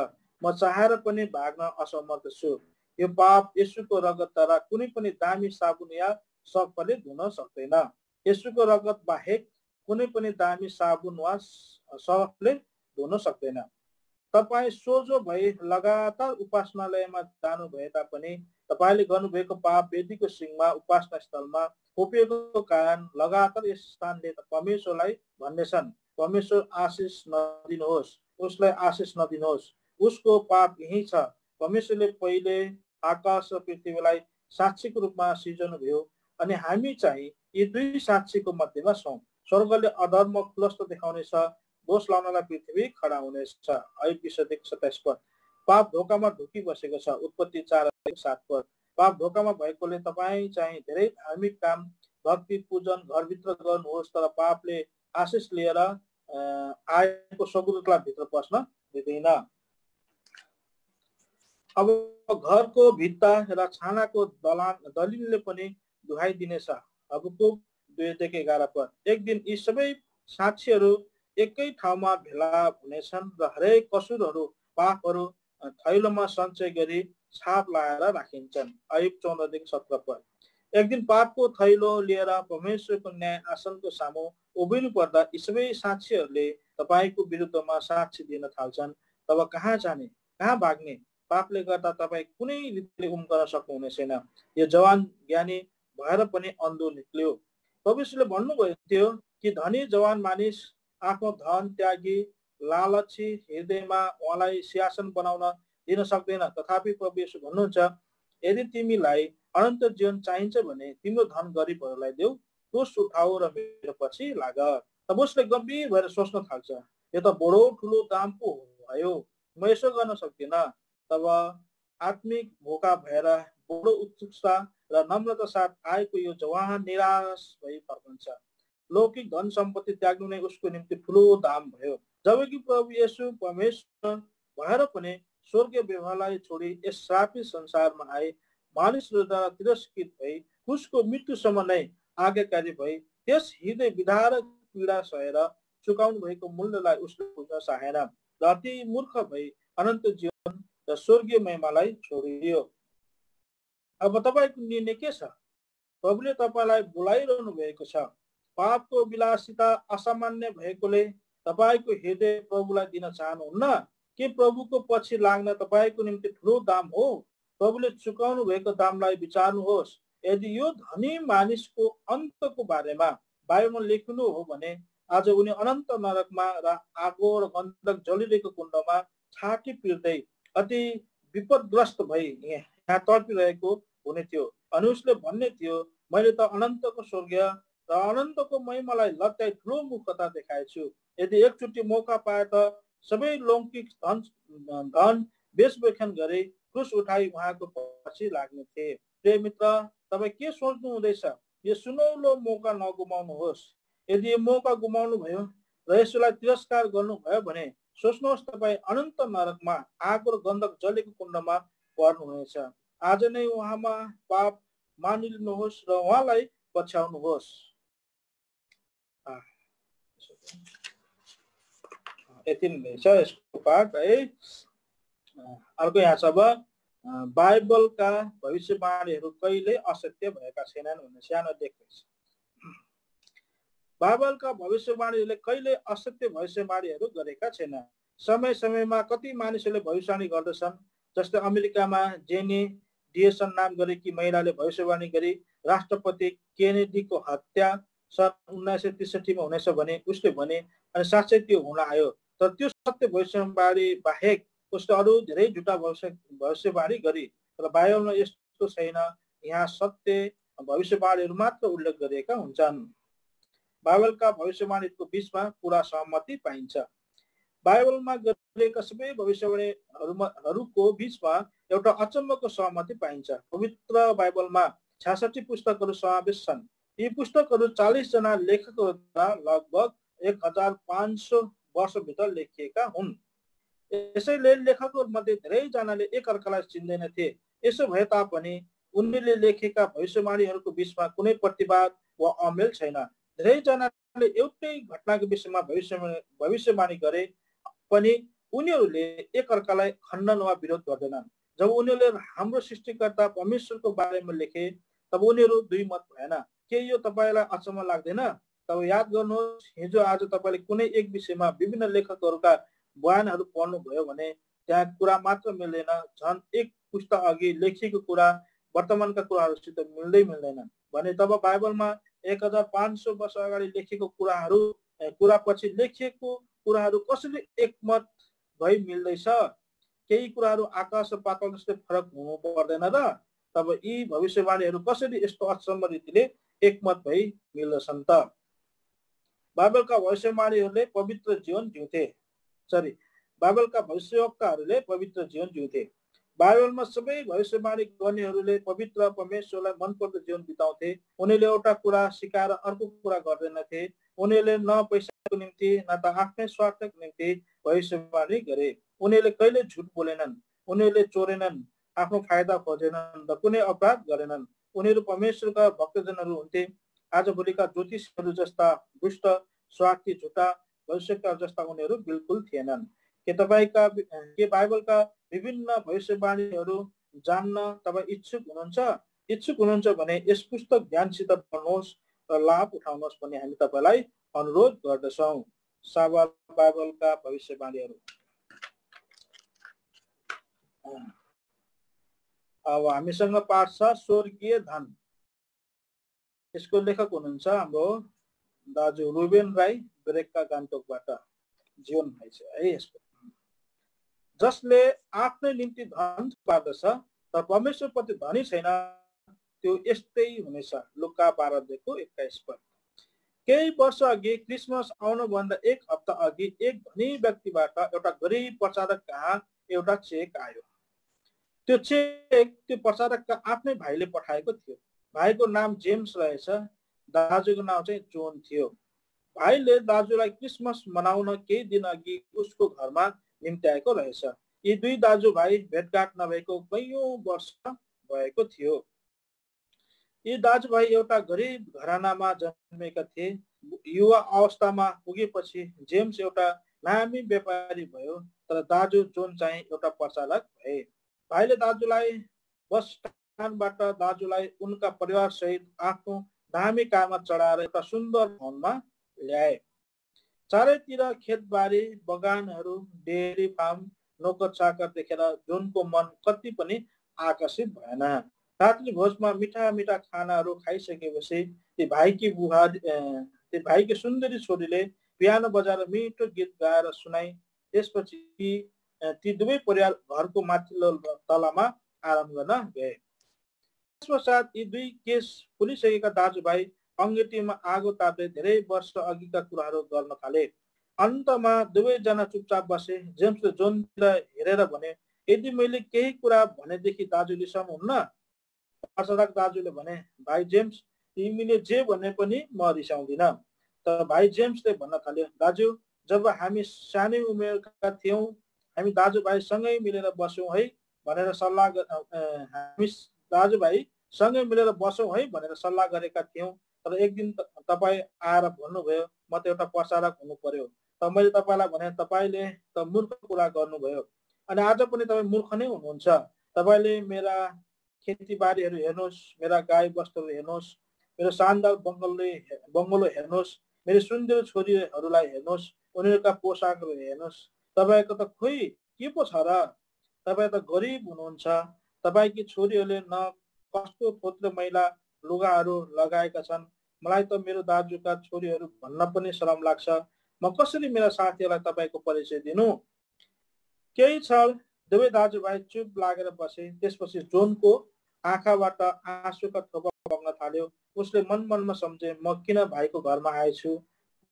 म चाहेर पनि भाग्न असमर्थ छु। यो पाप येशूको रगतद्वारा कुनै पनि दामी साबुन या सर्फले धुन सक्दैन। येशूको रगत बाहेक कुनै पनि दामी साबुन वा सर्फले धुन सक्दैन। तपाईँ सोझो भई लगातार उपासनालयमा जानु भए तापनि तपाईँले गर्नुभएको पाप वेदीको सिङमा उपासना स्थलमा खोपिएको कारण लगातार यस स्थानले परमेश्वरलाई भन्नेछन्, परमेश्वर आशिष नदिनुहोस्, उसलाई आशिष नदिनुहोस्, उसको पाप यही छ। परमेश्वरले पहिले आकाश र पृथ्वीलाई साक्षीको रूपमा सिर्जनु भयो अनि हामी चाहिँ यी दुई साक्षीको मध्येमा छौँ। स्वर्गले अधर्म खुलस्त देखाउनेछ, दोष लाउनलाई पृथ्वी खडा हुनेछ। ऐब 27 पद। पाप ढोकामा ढुकी बसेको छ। उत्पत्ति 4:7 पद। पाप ढोकामा भएकोले तपाईँ चाहिँ धेरै धार्मिक काम, भक्ति, पूजन घरभित्र गर्नुहोस्, तर पापले आशिष लिएर आएको स्वर्गदूतलाई भित्र पस्न दिँदैन। अब घरको भित्ता र छानाको दलिलले पनि दुहाई दिनेछ। हबकुक 2:11 पद। एक दिन यी सबै साक्षीहरू एकै ठाउँमा भेला हुनेछन् र हरेक कसुरहरू, पापहरू थैलोमा सञ्चय गरी छाप लाएर राखिन्छन्। ऐब 14:17 पद। एक दिन पापको थैलो लिएर परमेश्वरको न्याय आसनको सामु उभिनु पर्दा यी सबै साक्षीहरूले तपाईँको विरुद्धमा साक्षी दिन थाल्छन्। तब कहाँ जाने, कहाँ भाग्ने? पापले गर्दा तपाईँ कुनै रीतिले उम्कन सक्नुहुने छैन। यो जवान ज्ञानी भएर पनि अन्धो निक्ल्यो। परमेश्वरले भन्नुभएको थियो कि धनी जवान मानिस आफ्नो धन त्यागी लालची हृदयमा उहाँलाई सिंहासन बनाउन दिन सक्दैन। तथापि परमेश्वर भन्नुहुन्छ, यदि तिमीलाई अनन्त जीवन चाहिन्छ भने तिम्रो धन गरिबहरूलाई देऊ, क्रुस उठाऊ र मेरो पछि लाग। तब उसले गम्भीर भएर सोच्न थाल्छ, यो त बडो ठुलो दाम पो भयो, म यसो गर्न सक्दिनँ। तब आत्मिक भोका भएर बडो उत्सुकता र नम्रता साथ आएको यो जवान निराश भई फर्कन्छ। लौकिक धन सम्पत्ति त्याग्नु नै उसको निम्ति ठुलो दाम भयो। जबकि प्रभु येशू परमेश्वर भएर पनि स्वर्गीय व्यवहारलाई छोडी यस श्रापित संसारमा आए, मानिसहरूद्वारा तिरस्कृत भई क्रुसको मृत्युसम्म नै आज्ञाकारी भई त्यस हृदय विदारक पीडा सहेर चुकाउनु भएको मूल्यलाई उसले बुझ्न चाहेन र अति मूर्ख भई अनन्त जीवन र स्वर्गीय महिमालाई छोडिदियो। अब तपाईँको निर्णय के छ? प्रभुले तपाईँलाई बोलाइरहनु भएको छ। पापको विलासिता असामान्य भएकोले तपाईँको हृदय प्रभुलाई दिन चाहनुहुन्न कि प्रभुको पछि लाग्न तपाईँको निम्ति ठुलो दाम हो? प्रभुले चुकाउनु भएको दामलाई विचार्नुहोस्। यदि यो धनी मानिसको अन्तको बारेमा बाइबलमा लेख्नु हो भने आज उनी अनन्त नरकमा र आगो र गन्धक जलिरहेको कुण्डमा छाती पिर्दै अति विपदग्रस्त भई यहाँ तडपिरहेको हुने थियो। अनि उसले भन्ने थियो, मैले त अनन्तको स्वर्ग र अनन्तको महिमालाई लत्याई ठुलो मूर्खता देखाएछु। यदि एकचोटि मौका पाए त सबै लौकिक धन बेचबेखन गरे क्रुस उठाई उहाँको पछि लाग्ने थिए। प्रिय मित्र, तपाईँ के सोच्नु हुँदैछ? यो सुनौलो मौका नगुमाउनुहोस्। यदि यो मौका गुमाउनु भयो र यसलाई तिरस्कार गर्नुभयो भने सोच्नुहोस्, तपाईँ अनन्त नरकमा आगो र गन्धक जलेको कुण्डमा पर्नुहुनेछ। आज नै उहाँमा पाप मानिलिनुहोस् र उहाँलाई पछ्याउनुहोस्। यति नै छ यसको पाठ है। अर्को यहाँ छ, अब बाइबलका भविष्यवाणीहरू कहिले असत्य भएका छैनन् भन्ने सानो लेख्दैछ। बाइबलका भविष्यवाणीहरूले कहिले असत्य भविष्यवाणीहरू गरेका छैन। समय समयमा कति मानिसहरूले भविष्यवाणी गर्दछन्। जस्तै अमेरिकामा जेनी डिएसन नाम गरेकी महिलाले भविष्यवाणी गरी राष्ट्रपति केनेडीको हत्या सन् 1963 मा हुनेछ भने उसले भने, अनि साँच्चै त्यो हुन आयो। तर त्यो सत्य भविष्यवाणी बाहेक उसले अरू धेरै झुटा भविष्यवाणी गरी। तर बाइबलमा यस्तो छैन। यहाँ सत्य भविष्यवाणीहरू मात्र उल्लेख गरिएका हुन्छन्। बाइबलका भविष्यवाणीहरूको बीचमा पुरा सहमति पाइन्छ। बाइबलमा गरिएका सबै भविष्यवाणीहरूको बीचमा एउटा अचम्मको सहमति पाइन्छ। पवित्र बाइबलमा 66 पुस्तकहरू समावेश छन्। यी पुस्तकहरू 40 जना लेखकहरूद्वारा लगभग 1500 वर्षभित्र लेखिएका हुन्। यसैले लेखकहरूमध्ये धेरैजनाले एकअर्कालाई चिन्दैनथे। यसो भए तापनि उनीहरूले लेखेका भविष्यवाणीहरूको बीचमा कुनै प्रतिवाद वा अमेल छैन। धेरैजनाले एउटै घटनाको विषयमा भविष्यवाणी गरे पनि उनीहरूले एकअर्कालाई खण्डन वा विरोध गर्दैनन्। जब उनीहरूले हाम्रो सृष्टिकर्ता परमेश्वरको बारेमा लेखे तब उनीहरू दुई मत भएन। के यो तपाईलाई अचम्म लाग्दैन? तपाईँ याद गर्नुहोस्, हिजो आज तपाईँले कुनै एक विषयमा विभिन्न लेखकहरूका बयानहरू पढ्नुभयो भने त्यहाँ कुरा मात्र मिल्दैन, झन् एक पुस्ता अघि लेखिएको कुरा वर्तमानका कुराहरूसित मिल्दैन भने तब बाइबलमा 1500 वर्ष अगाडि लेखिएको कुरा पछि लेखिएको कुराहरू कसरी एकमत भई मिल्दैछ? केही कुराहरू आकाश र पाताल जस्तै फरक हुनु पर्दैन र? तब यी भविष्यवाणीहरू कसरी यस्तो अचम्म रीतिले एकमत भई मिल्दछन् त? बाइबलका भविष्यवाणीहरूले पवित्र जीवन जिउँथे। बाइबलका भविष्यवक्ताहरूले पवित्र जीवन जिउँथे। बाइबलमा सबै भविष्यवाणी गर्नेहरूले पवित्र परमेश्वरलाई मनपर्दो जीवन बिताउँथे। उनीहरूले एउटा कुरा सिकाएर अर्को कुरा गर्दैनथे। उनीहरूले न पैसाको निम्ति न त आफ्नै स्वार्थको निम्ति भविष्यवाणी गरे। उनीहरूले कहिले झुट बोलेनन्, उनीहरूले चोरेनन्, आफ्नो फाइदा खोजेनन् र कुनै अपराध गरेनन्। उनीहरू परमेश्वरका भक्तजनहरू हुन्थे। आजभोलिका ज्योतिषहरू जस्ता दुष्ट, स्वार्थी, झुटा भविष्यवक्ता जस्ता उनीहरू बिल्कुल थिएनन्। के बाइबलका विभिन्न भविष्यवाणीहरू जान्न तपाईँ इच्छुक हुनुहुन्छ? इच्छुक हुनुहुन्छ भने यस पुस्तक ध्यानसित पढ्नुहोस् र लाभ उठाउनुहोस् भन्ने हामी तपाईँलाई अनुरोध गर्दछौँ। बाइबलका भविष्यवाणीहरू। अब हामीसँग पाठ छ स्वर्गीय धन। यसको लेखक हुनुहुन्छ हाम्रो दाजु रुबेन राई, ब्रेकका गान्तोकबाट जीवन भएछ है। यसको जसले आफ्नै निम्ति धन पार्दछ तर परमेश्वरप्रति धनी छैन, त्यो यस्तै हुनेछ। लुका 12:21। केही वर्ष अघि क्रिसमस आउनुभन्दा एक हप्ता अघि एक धनी व्यक्तिबाट एउटा गरिब प्रचारक कहाँ एउटा चेक आयो। त्यो चेक त्यो प्रचारकका आफ्नै भाइले पठाएको थियो। भाइको नाम जेम्स रहेछ, दाजुको नाम चाहिँ जोन थियो। भाइले दाजुलाई क्रिसमस मनाउन केही दिन अघि उसको घरमा निम्त्याएको रहेछ। यी दुई दाजुभाइ भेटघाट नभएको कैयौं वर्ष भएको थियो। यी दाजुभाइ एउटा गरिब घरानामा जन्मेका थिए। युवा अवस्थामा पुगेपछि जेम्स एउटा नामी व्यापारी भयो, तर दाजु जोन चाहिँ एउटा प्रचारक भए। भाइले दाजुलाई बस स्ट्यान्डबाट दाजुलाई उनका परिवार सहित आफ्नो दामी कारमा चढाएर एउटा सुन्दर भवनमा ल्याए। चारैतिर खेतबारी, बगानहरू, डेयरी फार्म, नोकर चाकर देखेर जोनको मन कति पनि आकर्षित भएन। रात्रि भोजमा मिठा मिठा खानाहरू खाइसकेपछि ती भाइकी सुन्दरी छोरीले पियानो बजाएर मिठो गीत गाएर सुनाई। त्यसपछि ती दुवै परिवार घरको माथिल्लो तलामा आराम गर्न गए। त्यसपश्चात यी दुई केस फुलिसकेका दाजुभाइ अङ्गेटीमा आगो ताप्दै धेरै वर्ष अघिका कुराहरू गर्न थाले। अन्तमा दुवैजना चुपचाप बसे। जेम्सले जोनतिर हेरेर भने, यदि मैले केही कुरा भनेदेखि दाजु रिसाउनुहुन्न? प्रचारक दाजुले भने, भाइ जेम्स, तिमीले जे भने पनि म रिसाउँदिन। तर भाइ जेम्सले भन्न थाल्यो, दाजु, जब हामी सानै उमेरका थियौँ हामी दाजुभाइ सँगै मिलेर बस्यौँ है भनेर सल्लाह गरेका थियौँ। तर एक दिन तपाईँ आएर भन्नुभयो म त एउटा प्रचारक हुनु पर्यो। त मैले तपाईँलाई भने तपाईँले त मूर्ख कुरा गर्नुभयो, अनि आज पनि तपाईँ मूर्ख नै हुनुहुन्छ। तपाईँले मेरा खेतीबारीहरू हेर्नुहोस्, मेरा गाई बस्तुहरू हेर्नुहोस्, मेरो शानदार बङ्गलो हेर्नुहोस्, मेरो सुन्दर छोरीहरूलाई हेर्नुहोस्, उनीहरूका पोसाकहरू हेर्नुहोस्। तपाईँको त खोइ के पो छ र? तपाईँ त गरिब हुनुहुन्छ। तपाईँकी छोरीहरूले न कस्तो थोत्रो मैला लुगाहरू लगाएका छन्। मलाई त मेरो दाजुका छोरीहरू भन्न पनि शरम लाग्छ। म कसरी मेरा साथीहरूलाई तपाईँको परिचय दिनु? केही क्षण दुवै दाजुभाइ चुप लागेर बसे। त्यसपछि जोनको आँखाबाट आँसुका थोपा बग्न थाल्यो। उसले मनमा सम्झे, म किन भाइको घरमा आएछु?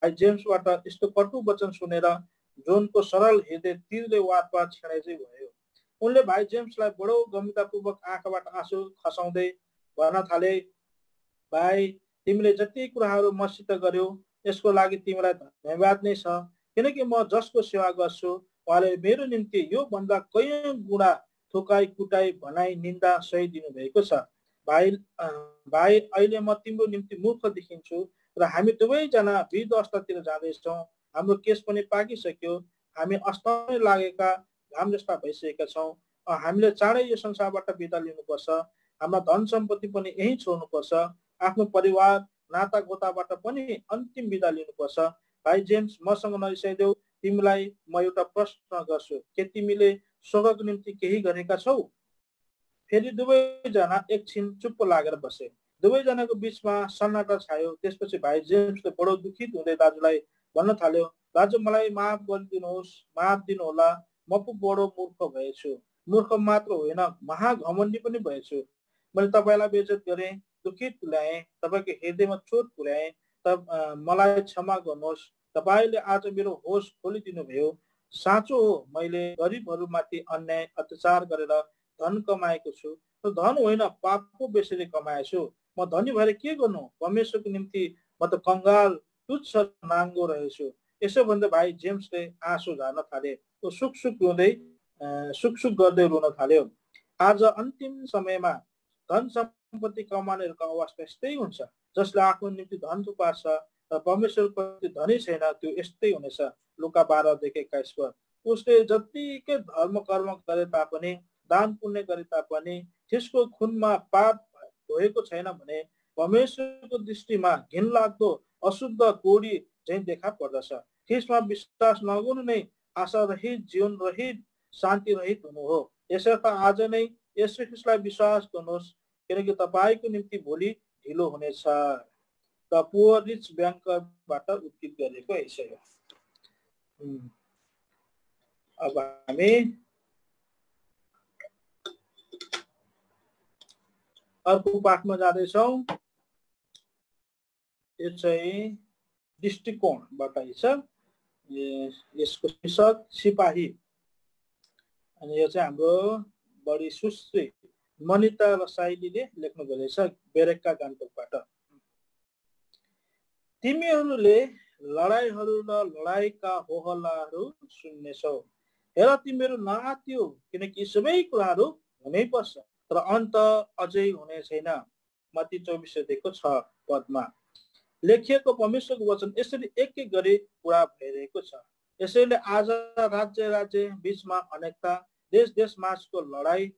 भाइ जेम्सबाट यस्तो कटु वचन सुनेर जोनको सरल हृदय तीरले वातपात छेडे चाहिँ भयो। उनले भाइ जेम्सलाई बडो गम्भीरतापूर्वक आँखाबाट आँसु खसाउँदै भन्न थाले, भाइ, तिमीले जति कुराहरू मसित गर्यौ यसको लागि तिमीलाई धन्यवाद नै छ, किनकि म जसको सेवा गर्छु उहाँले मेरो निम्ति यो भन्दा कैयौं गुणा थुकाई कुटाई भनाई निन्दा सही दिनुभएको छ। भाइ, अहिले म तिम्रो निम्ति मूर्ख देखिन्छु र हामी दुवैजना वृद्ध अवस्थातिर जाँदैछौँ। हाम्रो केस पनि पाकिसक्यो। हामी अस्ताउनै लागेका घाम जस्ता भइसकेका छौँ। हामीले चाँडै यो संसारबाट बिदा लिनुपर्छ। हाम्रा धन सम्पत्ति पनि यहीँ छोड्नुपर्छ। आफ्नो परिवार नाता गोताबाट पनि अन्तिम बिदा लिनुपर्छ। भाइ जेम्स, मसँग नरिसाइदेऊ, तिमीलाई म एउटा प्रश्न गर्छु, के तिमीले स्वर्गको निम्ति केही गरेका छौ? फेरि दुवैजना एकछिन चुप्प लागेर बसे। दुवैजनाको बीचमा सन्नाटा छायो। त्यसपछि भाइ जेम्सले बडो दुखित हुँदै दाजुलाई भन्न थाल्यो, दाजु, मलाई माफ गरिदिनुहोस्, माफ दिनुहोला, म पो बडो मूर्ख भएछु। मूर्ख मात्र होइन, महाघमण्डी पनि भएछु। मैले तपाईँलाई बेइज्जत गरेँ, दुखित तुल्याएँ, तपाईँको हृदयमा चोट पुर्याएँ। मलाई क्षमा गर्नुहोस्। तपाईँले आज मेरो होस खोलिदिनु भयो। साँचो हो, मैले गरिबहरूमाथि अन्याय अत्याचार गरेर धन कमाएको छु, र धन होइन, पापको बेसरी कमाएछु। म धनी भएर के गर्नु? परमेश्वरको निम्ति म त कंगाल, तुच्छ, नाङ्गो रहेछु। यसो भन्दै भाइ जेम्सले आँसु झार्न थाले। सुख गर्दै रुन थाल्यो। आज अन्तिम समयमा धन सम्पत्ति कमाउनेहरूको अवस्था यस्तै हुन्छ। जसले आफ्नो निम्ति धन थुपार्छ र परमेश्वरप्रति धनी छैन, त्यो यस्तै हुनेछ। लुका 12:21। उसले जत्तिकै धर्म कर्म गरे तापनि, दान पुण्य गरे तापनि, त्यसको खुनमा पाप भएको छैन भने परमेश्वरको दृष्टिमा घिनलाग्दो अशुद्ध कोडी चाहिँ देखा पर्दछ। त्यसमा विश्वास नगर्नु नै आशा रहित, जीवन रहित, शान्ति रहित हुनु हो। यसर्थ आज नै येशू ख्रीष्टलाई विश्वास गर्नुहोस्, किनकि तपाईँको निम्ति भोलि ढिलो हुनेछ। द पुअर रिच ब्याङ्करबाट उद्धृत गरेको यसै हो। अब हामी अर्को पाठमा जाँदैछौँ। यो चाहिँ दृष्टिकोणबाट छ। यसको शीर्षक सिपाही। अनि यो चाहिँ हाम्रो बडी सुश्री मनिता रसाइलीले लेख्नु भएको छ, बेरेक्का गान्तोकबाट। तिमीहरूले लडाइँहरू र लडाइँका होहल्लाहरू सुन्नेछौ। हेर, तिमीहरू नआत्तियो, किनकि सबै कुराहरू हुनै पर्छ, तर अन्त अझै हुने छैन। मत्ती 24:6 लेखिएको परमेश्वरको वचन यसरी एक एक गरी पूरा भइरहेको छ। यसैले आज राज्य बीचमा अनेकता, देश माझको लडाई,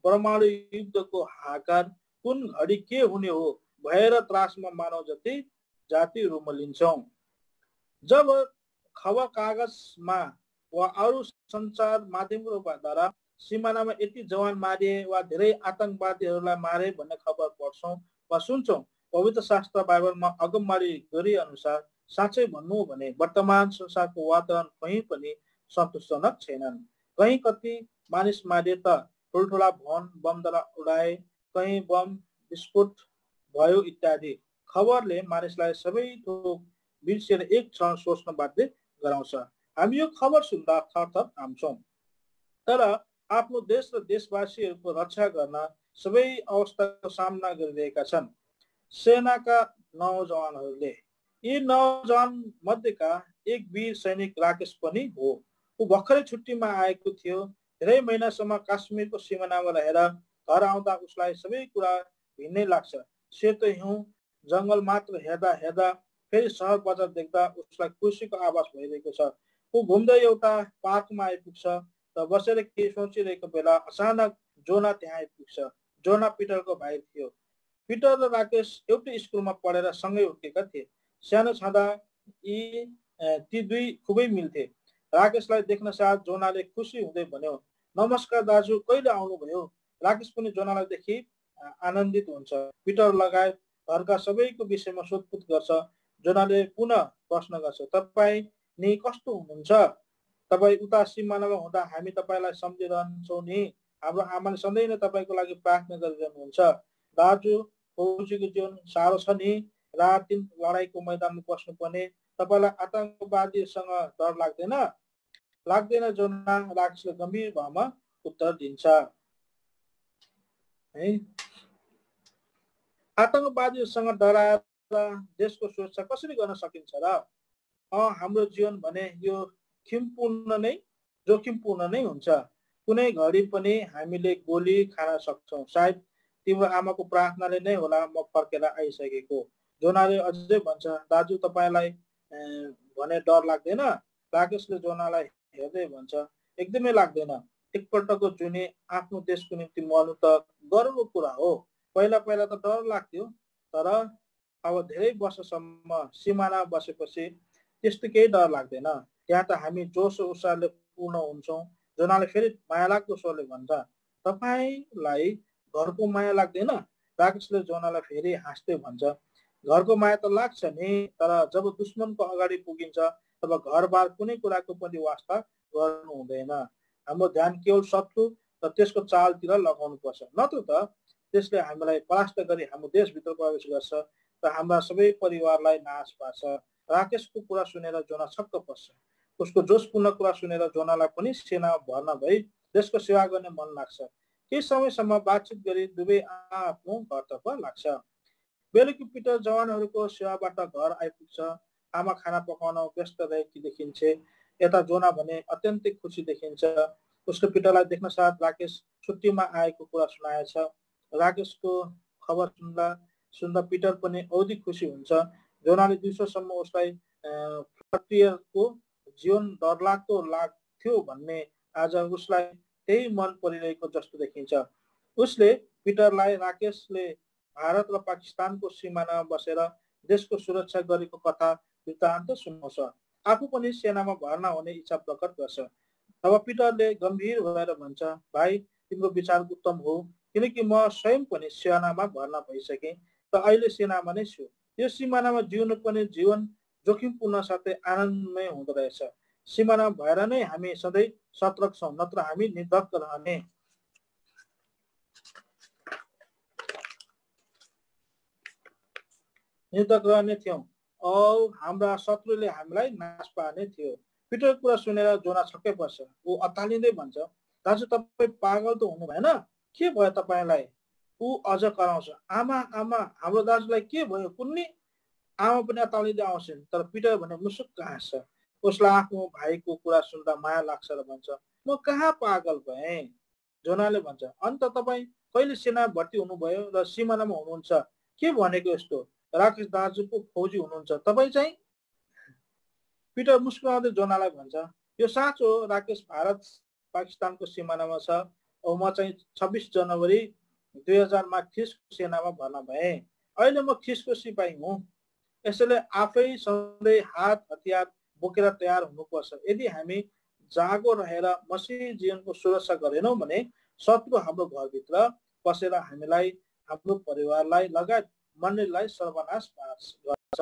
परमाणु युद्धको हाहाकार, कुन घडी के हुने हो भएर त्रासमा मानव जाति रुमलिन्छौँ। जब खबर कागजमा वा अरू सञ्चार माध्यमद्वारा सिमानामा यति जवान मारिए वा धेरै आतंकवादीहरूलाई मारे भन्ने खबर पढ्छौँ वा सुन्छौँ, पवित्र शास्त्र बाइबलमा अगमबाडी गरे अनुसार साँच्चै भन्नु हो भने वर्तमान संसारको वातावरण कहीँ पनि सन्तोषजनक छैनन्। कहीँ कति मानिस मारिए त ठुल्ठुला भवन बमद्वारा उडाए, कहीँ बम विस्फोट भयो इत्यादि। खबरले मानिसलाई सबै थोक बिर्सिएर एक क्षण सोच्न बाध्य गराउँछ। हामी यो खबर सुन्दा थरथर काम्छौँ। तर आफ्नो देश र देशवासीहरूको रक्षा गर्न सबै अवस्थाको सामना गरिरहेका छन् सेनाका नौजवानहरूले। यी नौजवान मध्येका एक वीर सैनिक राकेश पनि हो। ऊ भर्खरै छुट्टीमा आएको थियो। धेरै महिनासम्म काश्मीरको सिमानामा रहेर घर आउँदा उसलाई सबै कुरा भिन्नै लाग्छ। सेतो हिउँ जङ्गल मात्र हेर्दा फेरि सहर बजार देख्दा उसलाई खुसीको आवाज भइरहेको छ। ऊ घुम्दै एउटा पार्कमा आइपुग्छ र बसेर के सोचिरहेको बेला अचानक जोना त्यहाँ आइपुग्छ। जोना पिटरको भाइ थियो। पिटर र राकेश एउटै स्कुलमा पढेर सँगै हुर्केका थिए। सानो छँदा ती दुई खुबै मिल्थे। राकेशलाई देख्न साथ जोनाले खुसी हुँदै भन्यो, नमस्कार दाजु, कहिले आउनुभयो? राकेश पनि जोनालाई देखि आनन्दित हुन्छ। पिटर लगायत घरका सबैको विषयमा सोधपुछ गर्छ। जोनाले पुनः प्रश्न गर्छ, तपाईँ नि कस्तो हुनुहुन्छ? तपाईँ उता सिमानामा हुँदा हामी तपाईँलाई सम्झिरहन्छौँ नि। हाम्रो आमाले सधैँ नै तपाईँको लागि प्रार्थना गरिरहनुहुन्छ। दाजु, फौजीको जीवन साह्रो छ नि। रात दिन लडाइँको मैदानमा बस्नुपर्ने। तपाईँलाई आतंकवादीसँग डर लाग्दैन? लाग्दैन जोना, राकेशले गम्भीर भावमा उत्तर दिन्छ। आतंकवादीसँग डराएर देशको सुरक्षा कसरी गर्न सकिन्छ र? हाम्रो जीवन भने यो जोखिमपूर्ण नै हुन्छ। कुनै घडी पनि हामीले गोली खान सक्छौँ। सायद तिम्रो आमाको प्रार्थनाले नै होला म फर्केर आइसकेको। जोनाले अझै भन्छ, दाजु, तपाईँलाई भने डर लाग्दैन? राकेशले जोनालाई हेर्दै भन्छ, एकदमै लाग्दैन। एकपल्टको जुनी आफ्नो देशको निम्ति मर्नु त गर्वको कुरा हो। पहिला त डर लाग्थ्यो, तर अब धेरै वर्षसम्म सिमाना बसेपछि त्यस्तो केही डर लाग्दैन। त्यहाँ त हामी जोस उत्साहले पूर्ण हुन्छौँ। जोनाले फेरि माया लाग्दो स्वरले भन्छ, तपाईँलाई घरको माया लाग्दैन? राकेशले जोनालाई फेरि हाँस्दै भन्छ, घरको माया त लाग्छ नि, तर जब दुश्मनको अगाडि पुगिन्छ तब घरबार कुनै कुराको पनि वास्ता गर्नु हुँदैन। हाम्रो ध्यान केवल शत्रु र त्यसको चालतिर लगाउनुपर्छ, नत्र त त्यसले हामीलाई परास्त गरी हाम्रो देशभित्र प्रवेश गर्छ र हाम्रा सबै परिवारलाई नाश पार्छ। राकेशको कुरा सुनेर जोना छक्क पर्छ। उसको जोसपूर्ण कुरा सुनेर जोनालाई पनि सेनामा भर्ना भई देशको सेवा गर्ने मन लाग्छ। केही समयसम्म बातचित गरी दुवै आफ्नो घरतर्फ लाग्छ। बेलुकी पिटर जवानहरूको सेवाबाट घर आइपुग्छ। आमा खाना पकाउन व्यस्त रहेकी देखिन्छ। यता जोना भने अत्यन्तै खुसी देखिन्छ। उसले पिटरलाई देख्न साथ राकेश छुट्टीमा आएको कुरा सुनाएछ। राकेशको खबर सुन्दा पिटर पनि औधी खुसी हुन्छ। जोनाले दिउँसोसम्म उसलाई फ्रन्टियरको जीवन डरलाग्दो लाग्थ्यो भन्ने आज उसलाई त्यही मन परिरहेको जस्तो देखिन्छ। उसले पिटरलाई राकेशले भारत र पाकिस्तानको सिमानामा बसेर देशको सुरक्षा गरेको कथा वृत्तान्त सुनाउँछ। आफू पनि सेनामा भर्ना हुने इच्छा प्रकट गर्छ। तब पिटरले गम्भीर भएर भन्छ, भाइ तिम्रो विचार उत्तम हो, किनकि म स्वयं पनि सेनामा भर्ना भइसकेँ र अहिले सेनामा नै छु। यो सिमानामा जिउनु पनि जीवन जोखिमपूर्ण साथै आनन्दमय हुँदो रहेछ। सिमानामा भएर नै हामी सधैँ सतर्क छौँ, नत्र हामी निर्धक्क रहने थियौँ औ हाम्रा शत्रुले हामीलाई नाश पार्ने थियो। पिटर कुरा सुनेर जोना छक्कै पर्छ। ऊ अत्तालिँदै भन्छ, दाजु तपाईँ पागल त हुनु भएन? के भयो तपाईँलाई? ऊ अझ कराउँछ, आमा आमा हाम्रो दाजुलाई के भयो कुन्नी? आमा पनि अत्तालिँदै आउँछन्, तर पिटर भने मुसुक्क हाँस्छ। उसलाई आफ्नो भाइको कुरा सुन्दा माया लाग्छ र भन्छ, म कहाँ पागल भएँ? जोनाले भन्छ, अन्त तपाईँ कहिले सेना भर्ती हुनुभयो र सिमानामा हुनुहुन्छ? के भनेको यस्तो? राकेश दाजुको फौजी हुनुहुन्छ, तपाईँ चाहिँ? पिटर मुस्कुराउँदै जोनालाई भन्छ, यो साँचो हो, राकेश भारत पाकिस्तानको सिमानामा छ औ म चाहिँ 26 जनवरी 2000मा खिसको सेनामा भर्ना भएँ। अहिले म खिसको सिपाही हुँ। यसैले आफै सधैँ हात हतियार बोकेर तयार हुनुपर्छ। यदि हामी जागो रहेर मसी जीवनको सुरक्षा गरेनौँ भने शत्रु हाम्रो घरभित्र पसेर हामीलाई, हाम्रो परिवारलाई लगायत मण्डलीलाई सर्वनाश गर्छ।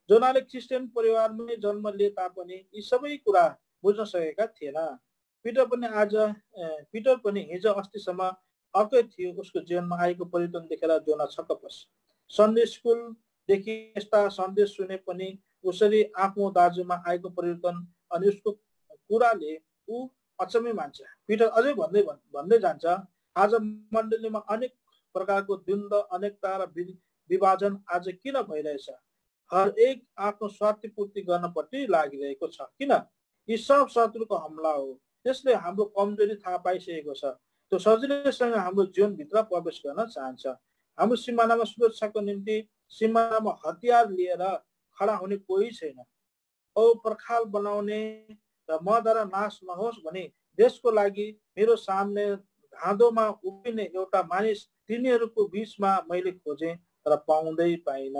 जोनाले क्रिस्चियन परिवारमै जन्म लिए तापनि यी सबै कुरा बुझ्न सकेका थिएन। पिटर पनि हिजो अस्तिसम्म अर्कै थियो। उसको जीवनमा आएको परिवर्तन देखेर जोना छक्क पर्छ। सन्डे स्कुलदेखि यस्ता सन्देश सुने पनि उसरी आफ्नो दाजुमा आएको परिवर्तन अनि उसको कुराले ऊ अचम्मै मान्छ। पिटर अझै भन्दै जान्छ, आज मण्डलीमा अनेक प्रकारको द्वन्द्व, अनेकता र विभाजन आज किन भइरहेछ? हरेक आफ्नो स्वार्थी पूर्ति गर्नपट्टि लागिरहेको छ किन? यी सब शत्रुको हमला हो। त्यसले हाम्रो कमजोरी थाहा पाइसकेको छ। त्यो सजिलैसँग हाम्रो जीवनभित्र प्रवेश गर्न चाहन्छ। हाम्रो सिमानामा सुरक्षाको निम्ति सिमानामा हतियार लिएर खडा हुने कोही छैन। औ पर्खाल बनाउने र मद्वारा नाश नहोस् भने देशको लागि मेरो सामने धाँधोमा उभिने एउटा मानिस तिनीहरूको बीचमा मैले खोजेँ तर पाउँदै पाइन।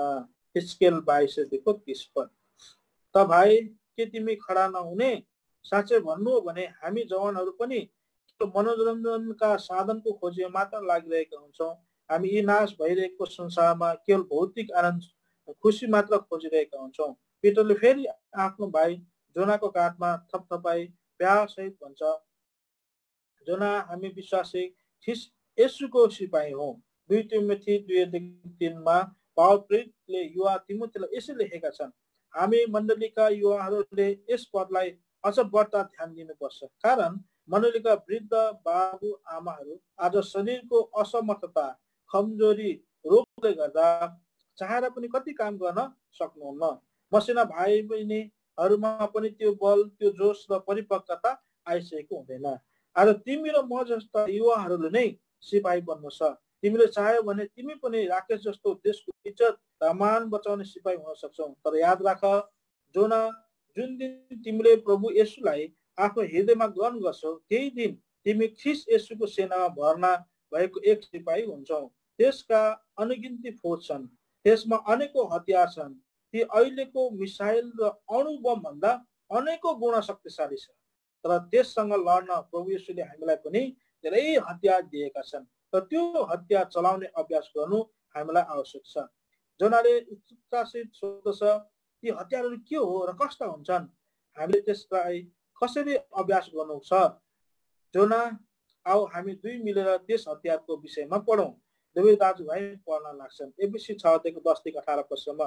हिजकियल 22:30 पद। त भाइ के तिमी खडा नहुने? साँच्चै भन्नु हो भने हामी जवानहरू पनि मनोरञ्जनका साधनको खोजीमा मात्र लागिरहेका हुन्छौँ। हामी यी नाश भइरहेको संसारमा केवल भौतिक आनन्द खुसी मात्र खोजिरहेका हुन्छौँ। पिटरले फेरि आफ्नो भाइ जोनाको काठमा थपथपाई प्यारसहित भन्छ, जोना हामी विश्वासी येशूको सिपाही हौँ। 2 तिमोथी 2:3मा पावल प्रेरितले युवा तिमोथीलाई यसरी लेखेका छन्, हामी मण्डलीका युवाहरूले यस पदलाई अझ बढ्ता ध्यान दिनुपर्छ, कारण मण्डलीका वृद्ध बाबु आमाहरू आज शरीरको असमर्थता, कमजोरी, रोगले गर्दा चाहेर पनि कति काम गर्न सक्नुहुन्न। मसिना भाइ बहिनीहरूमा पनि त्यो बल, त्यो जोस र परिपक्वता आइसकेको हुँदैन। आज तिमी र म जस्ता युवाहरूले नै सिपाही बन्नु छ। तिमीले चाह्यौ भने तिमी पनि राकेश जस्तो देशको इज्जत र मान बचाउने सिपाही हुन सक्छौ। तर याद राख जोना, जुन दिन तिमीले प्रभु येशूलाई आफ्नो हृदयमा ग्रहण गर्छौ त्यही दिन तिमी ख्रिस्ट येशूको सेनामा भर्ना भएको एक सिपाही हुन्छौ। त्यसका अनगिन्ती फौज छन्। त्यसमा अनेकौं हतियार छन्। ती अहिलेको मिसाइल र अणु बम भन्दा अनेकौं गुणा शक्तिशाली छ। तर त्यससँग लड्न प्रभु येशूले हामीलाई पनि धेरै हतियार दिएका छन्। तर त्यो हतियार चलाउने अभ्यास गर्नु हामीलाई आवश्यक छ। जोनाले उत्सुकतासित सोध्दछ ती हतियारहरू के हो र कस्ता हुन्छन्, हामीले त्यसलाई कसरी अभ्यास गर्नु छ। जोना, आऊ हामी दुई मिलेर त्यस हतियारको विषयमा पढौँ। दुवै दाजुभाइ पढ्न लाग्छन्। एफएसी 6:10-18 पदसम्म।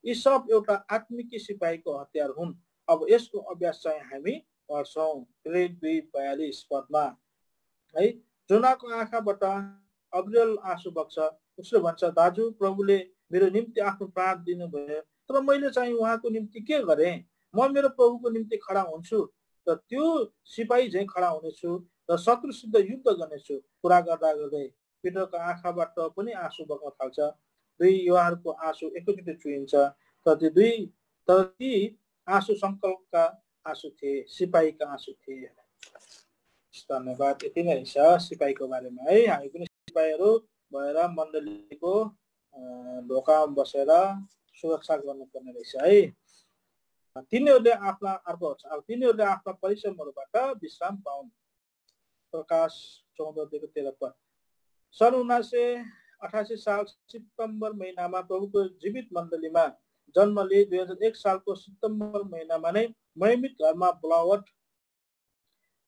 यी सब एउटा आत्मिकी सिपाहीको हतियार हुन्। अब यसको अभ्यास चाहिँ हामी पढ्छौँ। 2:42 पदमा है, जोनाको आँखाबाट अविरल आँसु बग्छ। उसले भन्छ, दाजु, प्रभुले मेरो निम्ति आफ्नो प्राण दिनुभयो, तर मैले चाहिँ उहाँको निम्ति के गरेँ? म मेरो प्रभुको निम्ति खडा हुन्छु र त्यो सिपाही चाहिँ खडा हुनेछु र शत्रुसित युद्ध गर्नेछु। कुरा गर्दा गर्दै पिटरको आँखाबाट पनि आँसु बग्न थाल्छ। दुई युवाहरूको आँसु एकैचोटि चुहिन्छ। तर ती आँसु सङ्कल्पका आँसु थिए, सिपाहीका आँसु थिए। धन्यवाद। यति नै रहेछ सिपाहीको बारेमा है। हामी पनि सिपाहीहरू भएर मण्डलीको ढोकामा बसेर सुरक्षा गर्नुपर्ने रहेछ है। तिनीहरूले आफ्ना परिश्रमहरूबाट विश्राम पाउन्। प्रकाश 14:13 पद। सन् 1988 साल सितम्बर महिनामा प्रभुको जीवित मण्डलीमा जन्म लिए 2001 सालको सितम्बर महिनामा नै महिमित घरमा बोलावट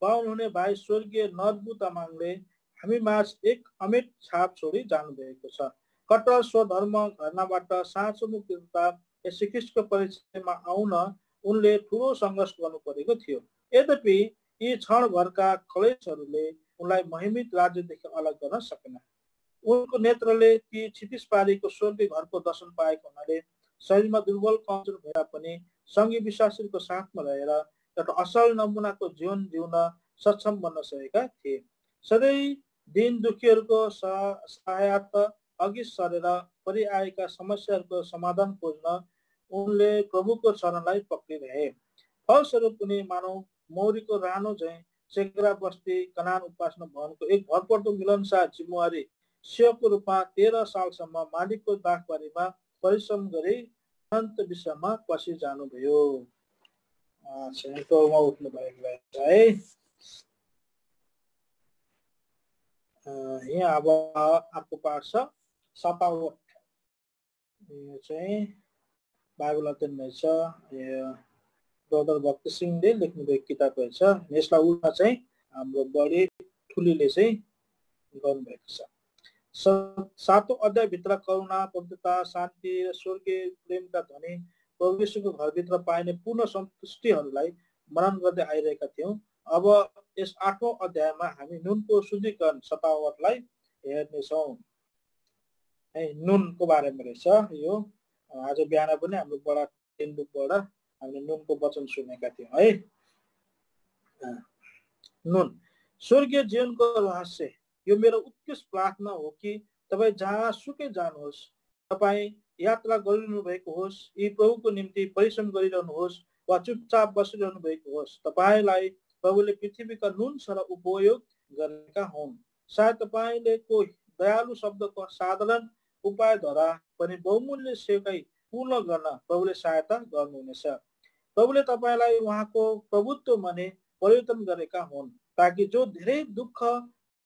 पाउनुहुने भाइ स्वर्गीय नरबु तामाङले हामी माझ एक अमिट छाप छोडी जानुभएको छ। कट्टर स्वधर्म घरनाबाट साँचो मुक्तिदाता येशू ख्रीष्टको परिचयमा आउन उनले ठूलो सङ्घर्ष गर्नु परेको थियो। यद्यपि यी क्षणभरका क्लेशहरूले उनलाई महिमित राज्यदेखि अलग गर्न सकेन। उनको नेत्रले ती क्षितिज पारीको स्वर्गीय घरको दर्शन पाएको हुनाले शरीरमा दुर्बल कमजोर भए पनि सङ्घीय विश्वासीको साथमा रहेर एउटा असल नमुनाको जीवन जिउन सक्षम बन्न सकेका थिए। सधैँ दिन दुखीहरूको सहायता अघि सरेर परिआएका समस्याहरूको समाधान खोज्न उनले प्रभुको चरणलाई पक्रिरहे। फलस्वरूप उनी मानव मौरीको रानो झैँ सेग्रा बस्ती कनान उपासना भवनको एक भरपर्दो मिलनसार जिम्मेवारी सेवकको रूपमा 13 सालसम्म मालिकको दाखबारीमा परिश्रम गरी अनन्त विश्वमा पसि जानुभयो। उठ्नु भएको है। यहाँ अब अर्को पाठ छ 57। यो चाहिँ बाइबल अध्ययन रहेछ। ब्रदर भक्ति सिंहले लेख्नुभएको किताब रहेछ। यसलाई उल्टा चाहिँ हाम्रो बढी ठुलीले चाहिँ गर्नुभएको छ। 7औं अध्यायभित्र करुणा, पवित्रता, शान्ति र स्वर्गीय प्रेमका धनी प्रभु येशूको घरभित्र पाइने पूर्ण सन्तुष्टिहरूलाई मनन गर्दै आइरहेका थियौँ। अब यस 8औं अध्यायमा हामी नुनको शुद्धिकरण 57लाई हेर्नेछौँ। नुनको बारेमा रहेछ यो। आज बिहान पनि हाम्रो बडा टेनबुकबाट हामीले नुनको वचन सुनेका थियौँ है। नुन स्वर्गीय जीवनको रहस्य। यो मेरो उत्कृष्ट प्रार्थना हो कि तपाईँ जहाँ सुकै जानुहोस्, तपाईँ यात्रा गरिरहनु भएको होस्, यी प्रभुको निम्ति परिश्रम गरिरहनुहोस् वा चुपचाप बसिरहनु भएको होस्, तपाईँलाई प्रभुले पृथ्वीका नुन सर उपयोग गरेका हुन्। सायद तपाईँले कोही दयालु शब्दको साधारण उपायद्वारा पनि बहुमूल्य सेवाई पूर्ण गर्न प्रभुले सहायता गर्नुहुनेछ। प्रभुले तपाईँलाई उहाँको प्रभुत्व माने परिवर्तन गरेका हुन्, ताकि जो धेरै दुःख,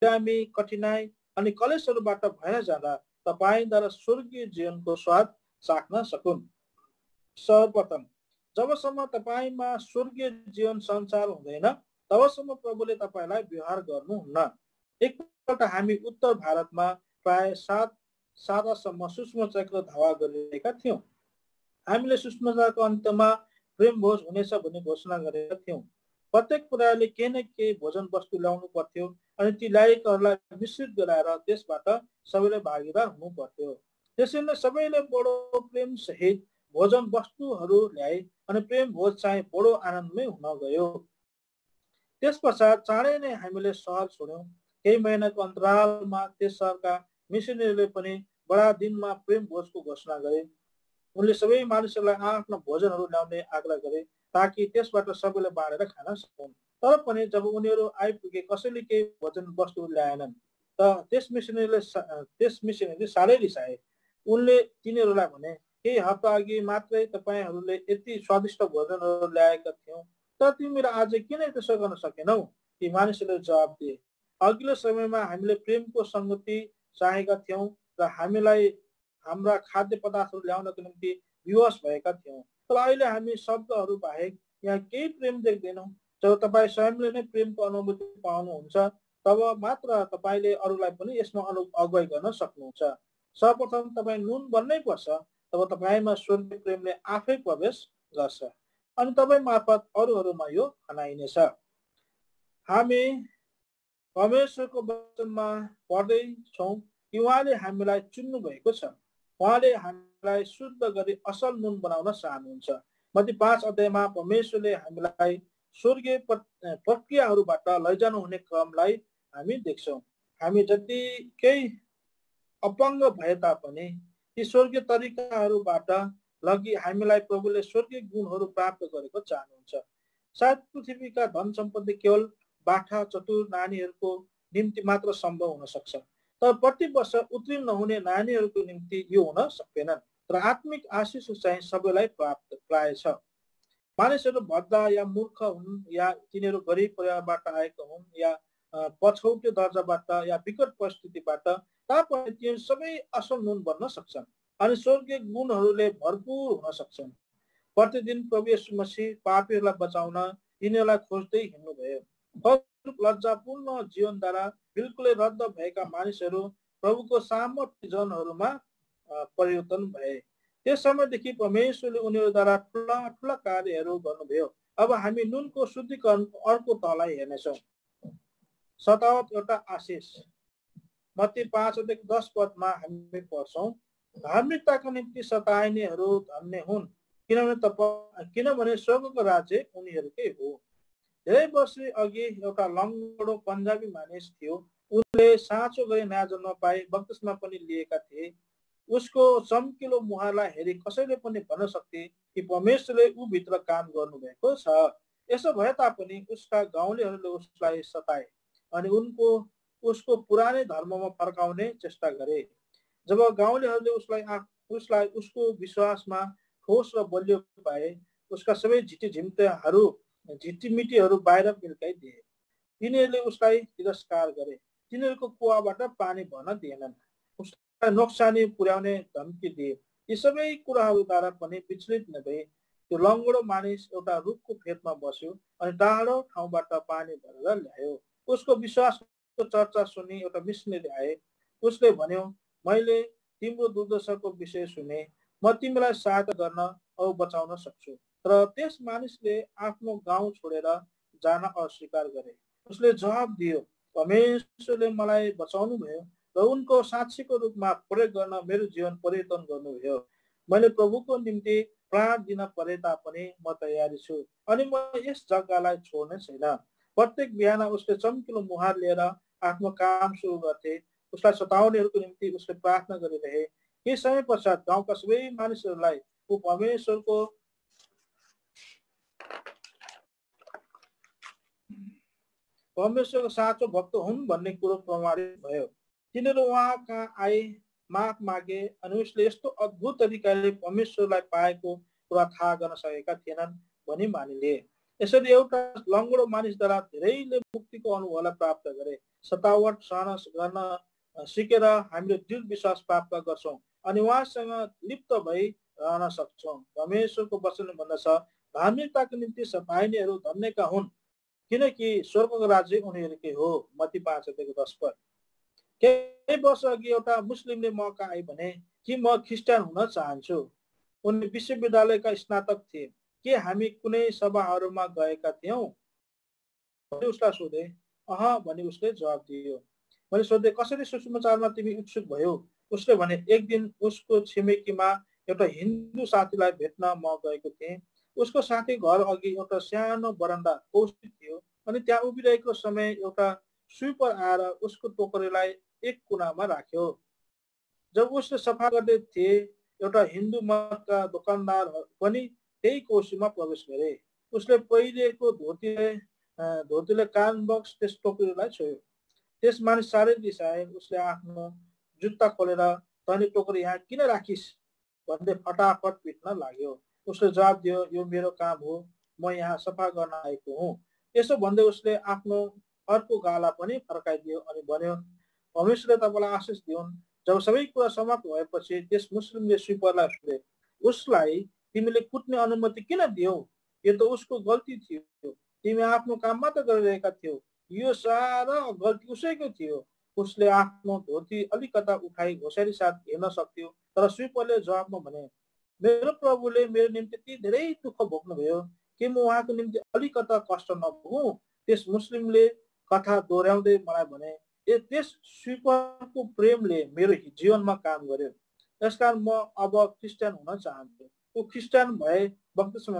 बिरामी, कठिनाई अनि कलेशहरूबाट भएर जाँदा तपाईँद्वारा स्वर्गीय जीवनको स्वाद चाख्न सकुन्। सर्वप्रथम, जबसम्म तपाईँमा स्वर्गीय जीवन सञ्चार हुँदैन तबसम्म प्रभुले तपाईँलाई व्यवहार गर्नुहुन्न। एकपल्ट हामी उत्तर भारतमा प्राय 7 सातासम्म सुषमाचारको धावा गरिरहेका थियौँ। हामीले सुषमाचारको अन्त्यमा प्रेम भोज हुनेछ भन्ने घोषणा गरेका थियौँ। प्रत्येक पुर्याले केही न केही भोजन वस्तु ल्याउनु पर्थ्यो अनि ती ल्याएकाहरूलाई मिश्रित गराएर त्यसबाट सबैले भागीदार हुनु पर्थ्यो। त्यसैले सबैले बडो प्रेम सहित भोजन वस्तुहरू ल्याए अनि प्रेम भोज चाहिँ बडो आनन्दमय हुन गयो। त्यस पश्चात चाँडै नै हामीले सहर छोड्यौँ। केही महिनाको अन्तरालमा त्यस सहरका मिसनरीले पनि बडा दिनमा प्रेम भोजको घोषणा गरे। उनले सबै मानिसहरूलाई आफ्ना भोजनहरू ल्याउने आग्रह गरे ताकि त्यसबाट सबैले बाँडेर खान सकुन्। तर पनि जब उनीहरू आइपुगे कसैले केही भोजन वस्तुहरू ल्याएनन् त त्यस मिसनरीले साह्रै रिसाए। उनले तिनीहरूलाई भने, केही हप्ता अघि मात्रै तपाईँहरूले यति स्वादिष्ट भोजनहरू ल्याएका थियौँ, तर तिमीले आज किन त्यसो गर्न सकेनौ? ती मानिसहरूले जवाब दिए, अघिल्लो समयमा हामीले प्रेमको सङ्गति चाहेका थियौँ र हामीलाई हाम्रा खाद्य पदार्थहरू ल्याउनको निम्ति विवश भएका थियौँ, तर अहिले हामी शब्दहरू बाहेक यहाँ केही प्रेम देख्दैनौँ। जब तपाईँ स्वयंले नै प्रेमको अनुभूति पाउनुहुन्छ तब मात्र तपाईँले अरूलाई पनि यसमा अगुवाई गर्न सक्नुहुन्छ। सर्वप्रथम तपाईँ नुन बन्नै पर्छ, तब तपाईँमा स्वर्गीय प्रेमले आफै प्रवेश गर्छ अनि तपाईँ मार्फत अरूहरूमा यो खनाइनेछ। हामी परमेश्वरको वचनमा पढ्दैछौँ कि उहाँले हामीलाई चुन्नु भएको छ। उहाँले हामीलाई शुद्ध गरी असल नुन बनाउन चाहनुहुन्छ। मत्ती 5 अध्यायमा परमेश्वरले हामीलाई स्वर्गीय प्रक्रियाहरूबाट लैजानु हुने क्रमलाई हामी देख्छौँ। हामी जतिकै अपङ्ग भए तापनि ती स्वर्गीय तरिकाहरूबाट लगी हामीलाई प्रभुले स्वर्गीय गुणहरू प्राप्त गरेको चाहनुहुन्छ। सायद पृथ्वीका धन सम्पत्ति केवल बाठा चतुर नानीहरूको निम्ति मात्र सम्भव हुन सक्छ, तर प्रति वर्ष उत्तीर्ण नहुने नानीहरूको निम्ति यो हुन सक्दैनन्। तर आत्मिक आशिष चाहिँ सबैलाई प्राप्त छ। मानिसहरू भद्दा या मूर्ख हुन्, या तिनीहरू गरिब परिवारबाट आएका हुन्, या पछौटे दर्जाबाट या विकट परिस्थितिबाट, तापनि तिनीहरू सबै असल नुन बन्न सक्छन् अनि स्वर्गीय गुणहरूले भरपूर हुन सक्छन्। प्रतिदिन प्रभु येशू मसीह पापीहरूलाई बचाउन तिनीहरूलाई खोज्दै हिँड्नुभयो। लज्जापूर्ण जीवनद्वारा बिल्कुलै रद्द भएका मानिसहरू प्रभुको सामर्थ्य जनहरूमा परिवर्तन भए। त्यस समयदेखि परमेश्वरले उनीहरूद्वारा ठुला ठुला कार्यहरू गर्नुभयो। अब हामी नुनको शुद्धिकरणको अर्को तहलाई हेर्नेछौँ। सतावट एउटा आशिष। मत्ती 5:10 हामी पढ्छौँ, धार्मिकताका निम्ति सताइनेहरू धन्य हुन्, किनभने स्वर्गको राज्य उनीहरूकै हो। धेरै वर्ष अघि एउटा लङ्गडो पन्जाबी मानिस थियो। उनले साँचो गरी नयाँ जन्म पाए, बपतिस्मा पनि लिएका थिए। उसको चम्किलो मुहारलाई हेरी कसैले पनि भन्न सक्थे कि परमेश्वरले ऊ भित्र काम गर्नुभएको छ। यसो भए तापनि उसका गाउँलेहरूले उसलाई सताए अनि उसको पुरानै धर्ममा फर्काउने चेष्टा गरे। जब गाउँलेहरूले उसलाई उसको विश्वासमा ठोस र बलियो पाए, उसका सबै झिटिमिटीहरू बाहिर निकालिदिए। तिनीहरूले उसलाई तिरस्कार गरे, तिनीहरूको कुवाबाट पानी भर्न दिएनन्, उसलाई नोक्सानी पुर्याउने धम्की दिए। यी सबै कुराहरूद्वारा पनि विचलित नभई त्यो लङ्गडो मानिस एउटा रुखको फेदमा बस्यो अनि टाढो ठाउँबाट पानी भरेर ल्यायो। उसको विश्वासको चर्चा सुनि एउटा मिसनरी आए। उसले भन्यो, मैले तिम्रो दुर्दशाको विषय सुने, म तिमीलाई सहायता गर्न औ बचाउन सक्छु। तर त्यस मानिसले आफ्नो गाउँ छोडेर जान अस्वीकार गरे। उसले जवाब दियो, परमेश्वरले मलाई बचाउनु भयो र उनको साक्षीको रूपमा प्रयोग गर्न मेरो जीवन परिवर्तन गर्नुभयो। मैले प्रभुको निम्ति प्राण दिन परे तापनि म तयारी छु अनि म यस जग्गालाई छोड्ने छैन। प्रत्येक बिहान उसले चम्किलो मुहार लिएर आफ्नो काम सुरु गर्थे। उसलाई सताउनेहरूको निम्ति उसले प्रार्थना गरिरहे। केही समय पश्चात गाउँका सबै मानिसहरूलाई ऊ परमेश्वरको साँचो भक्त हुन् भन्ने कुरो प्रमाणित भयो। तिनीहरू उहाँ कहाँ आए, माफ मागे अनि उसले यस्तो अद्भुत तरिकाले परमेश्वरलाई पाएको कुरा थाहा गर्न सकेका थिएनन् भनी मानिले। यसरी एउटा लङ्गडो मानिसद्वारा धेरैले मुक्तिको अनुभवलाई प्राप्त गरे। सतावट सहन गर्न सिकेर हामीले दृढ विश्वास प्राप्त गर्छौँ अनि उहाँसँग लिप्त भई रहन सक्छौँ। परमेश्वरको वचन भन्दछ, धार्मिकताको निम्ति सताइनेहरू धन्यका हुन्, किनकि स्वर्गको राज्य उनीहरूकै हो। मत्ती 5:10। केही वर्ष अघि एउटा मुस्लिमले म कहाँ आए भने कि म ख्रिस्टियन हुन चाहन्छु। उनले विश्वविद्यालयका स्नातक थिए। के हामी कुनै सभाहरूमा गएका थियौँ? उसलाई सोधे। अह भनी उसले जवाब दियो। मैले सोधे, कसरी सुसमाचारमा तिमी उत्सुक भयो? उसले भने, एक दिन उसको छिमेकीमा एउटा हिन्दू साथीलाई भेट्न म गएको थिएँ। उसको साथी घर अघि एउटा सानो बरन्डा कौशी थियो अनि त्यहाँ उभिरहेको समय एउटा स्विपर आएर उसको टोकरीलाई एक कुनामा राख्यो। जब उसले सफा गर्दै थिए, एउटा हिन्दू मतका दोकानदार पनि त्यही कौशीमा प्रवेश गरे। उसले पहिलेको धोतीले कान बक्स त्यस टोकरीलाई छोयो। त्यस मानिस साह्रै रिसाए। उसले आफ्नो जुत्ता खोलेर तैँले टोकरी यहाँ किन राखिस् भन्दै फटाफट पिट्न लाग्यो। उसले जवाब दियो, यो मेरो काम हो, म यहाँ सफा गर्न आएको हुँ। यसो भन्दै उसले आफ्नो अर्को गाला पनि फर्काइदियो अनि भन्यो, परमेश्वरले तपाईँलाई आशिष दिउन्। जब सबै कुरा समाप्त भएपछि त्यस मुस्लिमले स्विपरलाई सोधे, उसलाई तिमीले कुट्ने अनुमति किन दियौ? यो त उसको गल्ती थियो, तिमी आफ्नो काम मात्र गरिरहेका थियौ। यो सारा गल्ती उसैको थियो। उसले आफ्नो धोती अलिकता उठाई घोषारी साथ हेर्न सक्थ्यो, तर स्विपरले जवाबमा भने, मेरो प्रभुले मेरो निम्ति ती धेरै दुःख भोग्नुभयो, के म उहाँको निम्ति अलिकता कष्ट नभोगौँ? त्यस मुस्लिमले कथा दोहोऱ्याउँदै मलाई भने, त्यस स्विपरको प्रेमले मेरो जीवनमा काम गर्यो, त्यसकारण म अब क्रिस्चियन हुन चाहन्छु। ऊ क्रिस्चियन भए बक्तिस्मा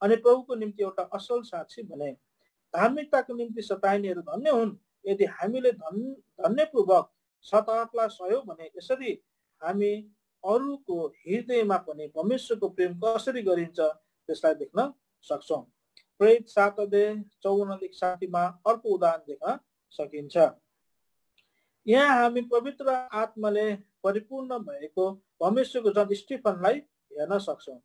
अनि प्रभुको निम्ति एउटा असल साक्षी बने। धार्मिकताको निम्ति सताइनेहरू धन्य हुन्। यदि हामीले धन्यपूर्वक सताहटलाई सहयौँ भने यसरी हामी अरूको हृदयमा पनि परमेश्वरको प्रेम कसरी गरिन्छ त्यसलाई देख्न सक्छौँ। प्रेरित 7:54-60 अर्को उदाहरण देख्न सकिन्छ। यहाँ हामी पवित्र आत्माले परिपूर्ण भएको परमेश्वरको जन स्टिफनलाई हेर्न सक्छौँ।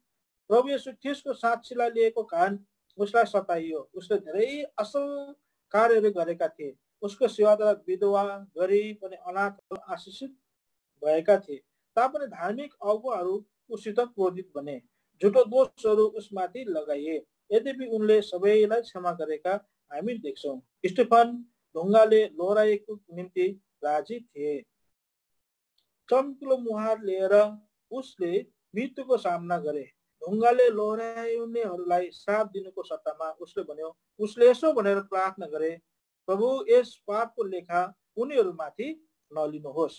प्रभु येशू ख्रीष्टको साक्षीलाई लिएको कारण उसलाई सताइयो। उसले धेरै असल कार्यहरू गरेका थिए। उसको सेवाद्वारा विधवा, गरिब अनि अनाथहरू आशिषित भएका थिए। तापनि धार्मिक अगुवाहरू उसित क्रोधित बने। झुटो दोषहरू उसमाथि लगाइए। यद्यपि उनले सबैलाई क्षमा गरेका हामी देख्छौँ। स्टिफन ढुङ्गाले लोहराइएको निम्ति राजी थिए। चम्किलो मुहार लिएर उसले मृत्युको सामना गरे। ढुङ्गाले लोहराउनेहरूलाई श्राप दिनुको सट्टामा उसले भन्यो, उसले यसो भनेर प्रार्थना गरे, प्रभु यस पापको लेखा उनीहरूमाथि नलिनुहोस्,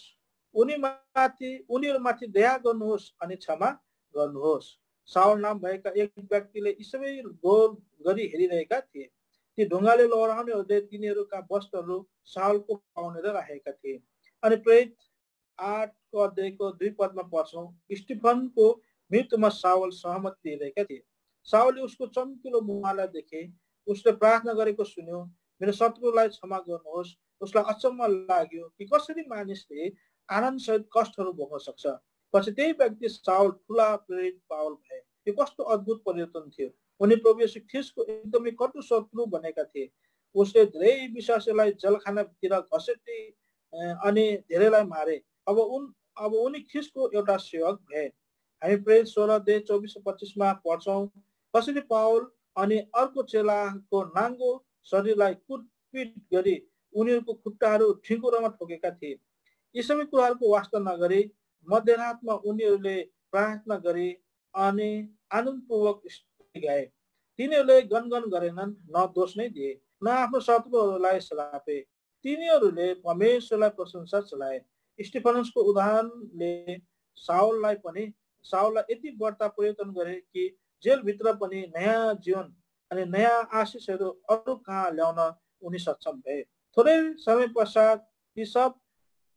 उनीहरूमाथि दया गर्नुहोस् अनि क्षमा गर्नुहोस्। साउल नाम भएका एक व्यक्तिले यी सबै गौर गरी हेरिरहेका थिए। ती ढुङ्गाले लहराउनेहरूले तिनीहरूका वस्त्रहरू साउलको पाउनेर राखेका थिए। अनि प्रेरित 8:2 पढ्छौँ, स्टिफनको मृत्युमा साउल सहमति दिइरहेका थिए। साउलले उसको चम्किलो मुहारलाई देखे। उसले प्रार्थना गरेको सुन्यो, मेरो शत्रुलाई क्षमा गर्नुहोस्। उसलाई अचम्म लाग्यो कि कसरी मानिसले आनन्दसहित कष्टहरू भोग्न सक्छ। पछि त्यही व्यक्ति साउल ठुला प्रेरित पावल भए। यो कस्तो अद्भुत परिवर्तन थियो। उनी प्रभु येशू ख्रीष्टको एकदमै कटु शत्रु बनेका थिए। उसले धेरै विश्वासीलाई जलखानातिर घसेटे अनि धेरैलाई मारे। अब उनी ख्रीष्टको एउटा सेवक भए। हामी प्रेरित 16:24-25 पढ्छौँ, कसरी पावल अनि अर्को चेलाको नाङ्गो शरीरलाई कुटपिट गरी उनीहरूको खुट्टाहरू ठिङ्गुरामा ठोकेका थिए। यी सबै कुराहरूको वास्ता नगरी मध्यरातमा उनीहरूले प्रार्थना गरे अनि आनन्दपूर्वक गाए। तिनीहरूले गनगन गरेनन्, न दोष नै दिए, न आफ्नो शत्रुहरूलाई सलापे। तिनीहरूले परमेश्वरलाई प्रशंसा चलाए। स्टिफनसको उदाहरणले साउललाई यति बढ्ता परिवर्तन गरे कि जेलभित्र पनि नयाँ जीवन अनि नयाँ आशिषहरू अरू कहाँ ल्याउन उनी सक्षम भए। थोरै समय पश्चात ती सब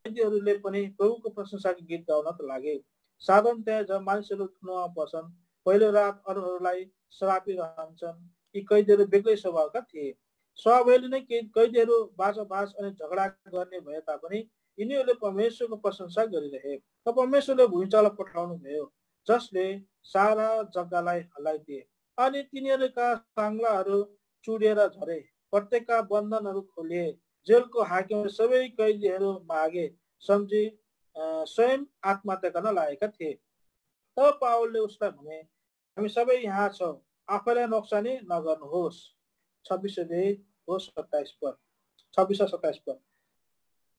कैदीहरूले पनि प्रभुको प्रशंसाको गीत गाउन लागे। साधारणतया जब मानिसहरू थुनामा पर्छन्, पहिलो रात अरूहरूलाई सरापिरहन्छन्। यी कैदीहरू बेग्लै स्वभावका थिए। स्वाभाविकले नै कैदीहरू बाचाबाच अनि झगडा गर्ने भए तापनि यिनीहरूले परमेश्वरको प्रशंसा गरिरहे। त परमेश्वरले भुइँचालो पठाउनु भयो जसले सारा जग्गालाई हल्लाइदिए अनि तिनीहरूका साङ्लाहरू चुडेर झरे। प्रत्येकका बन्धनहरू खोलिए। जेलको हाकिमले सबै कैदीहरू मागे सम्झी स्वयं आत्महत्या गर्न लागेका थिए। तब पावलले उसलाई भने, हामी सबै यहाँ छौँ, आफैलाई नोक्सानी नगर्नुहोस्। 26:27 पद।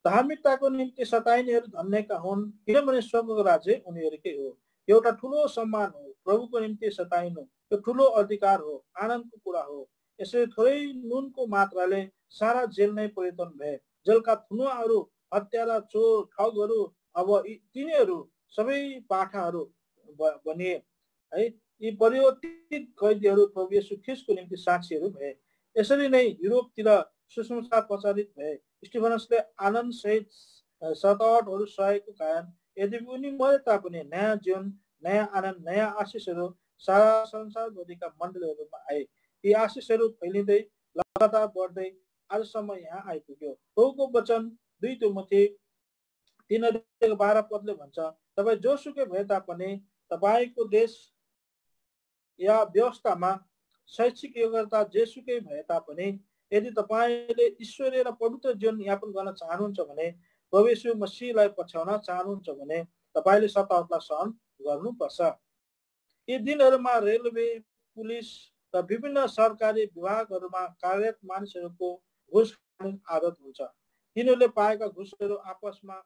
धार्मिकताको निम्ति सताइनेहरू धन्यका हुन्, किनभने स्वर्गको राज्य उनीहरूकै हो। एउटा ठुलो सम्मान हो। प्रभुको निम्ति सताइनु यो ठुलो अधिकार हो, आनन्दको कुरा हो। यसरी थोरै नुनको मात्राले सारा जेल नै परिवर्तन भए। जेलका थुनुवाहरू, हत्यारा, चोर, ठगहरू, अब तिनीहरू सबै पाठाहरू बनिए है। यी परिवर्तित कैदीहरू प्रभु येशू ख्रीष्टको निम्ति साक्षीहरू भए। यसरी नै युरोपतिर सुसमाचार प्रचारित भए। स्टिफनसले आनन्द सहित सतावटहरू सहेको कारण यद्यपि उनी मरे तापनि नयाँ जीवन, नयाँ आनन्द, नयाँ आशिषहरू सारा संसारभरिका मण्डलीहरूमा आए। यी आशिषहरू फैलिँदै लगातार बढ्दै आजसम्म यहाँ आइपुग्यो। प्रभुको वचन 2 तिमोथी 3:12 पदले भन्छ, तपाईँ जोसुकै भए तापनि तपाईँको देश या व्यवस्थामा शैक्षिक योग्यता जेसुकै भए तापनि यदि तपाईँले ईश्वरीय र पवित्र जीवन यापन गर्न चाहनुहुन्छ भने, प्रभु येशू मसीहलाई पछ्याउन चाहनुहुन्छ भने तपाईँले सतावटलाई सहन गर्नुपर्छ। यी दिनहरूमा रेलवे, पुलिस र विभिन्न सरकारी विभागहरूमा कार्यरत मानिसहरूको घुस खाने आदत हुन्छ। तिनीहरूले पाएका घुसहरू आपसमा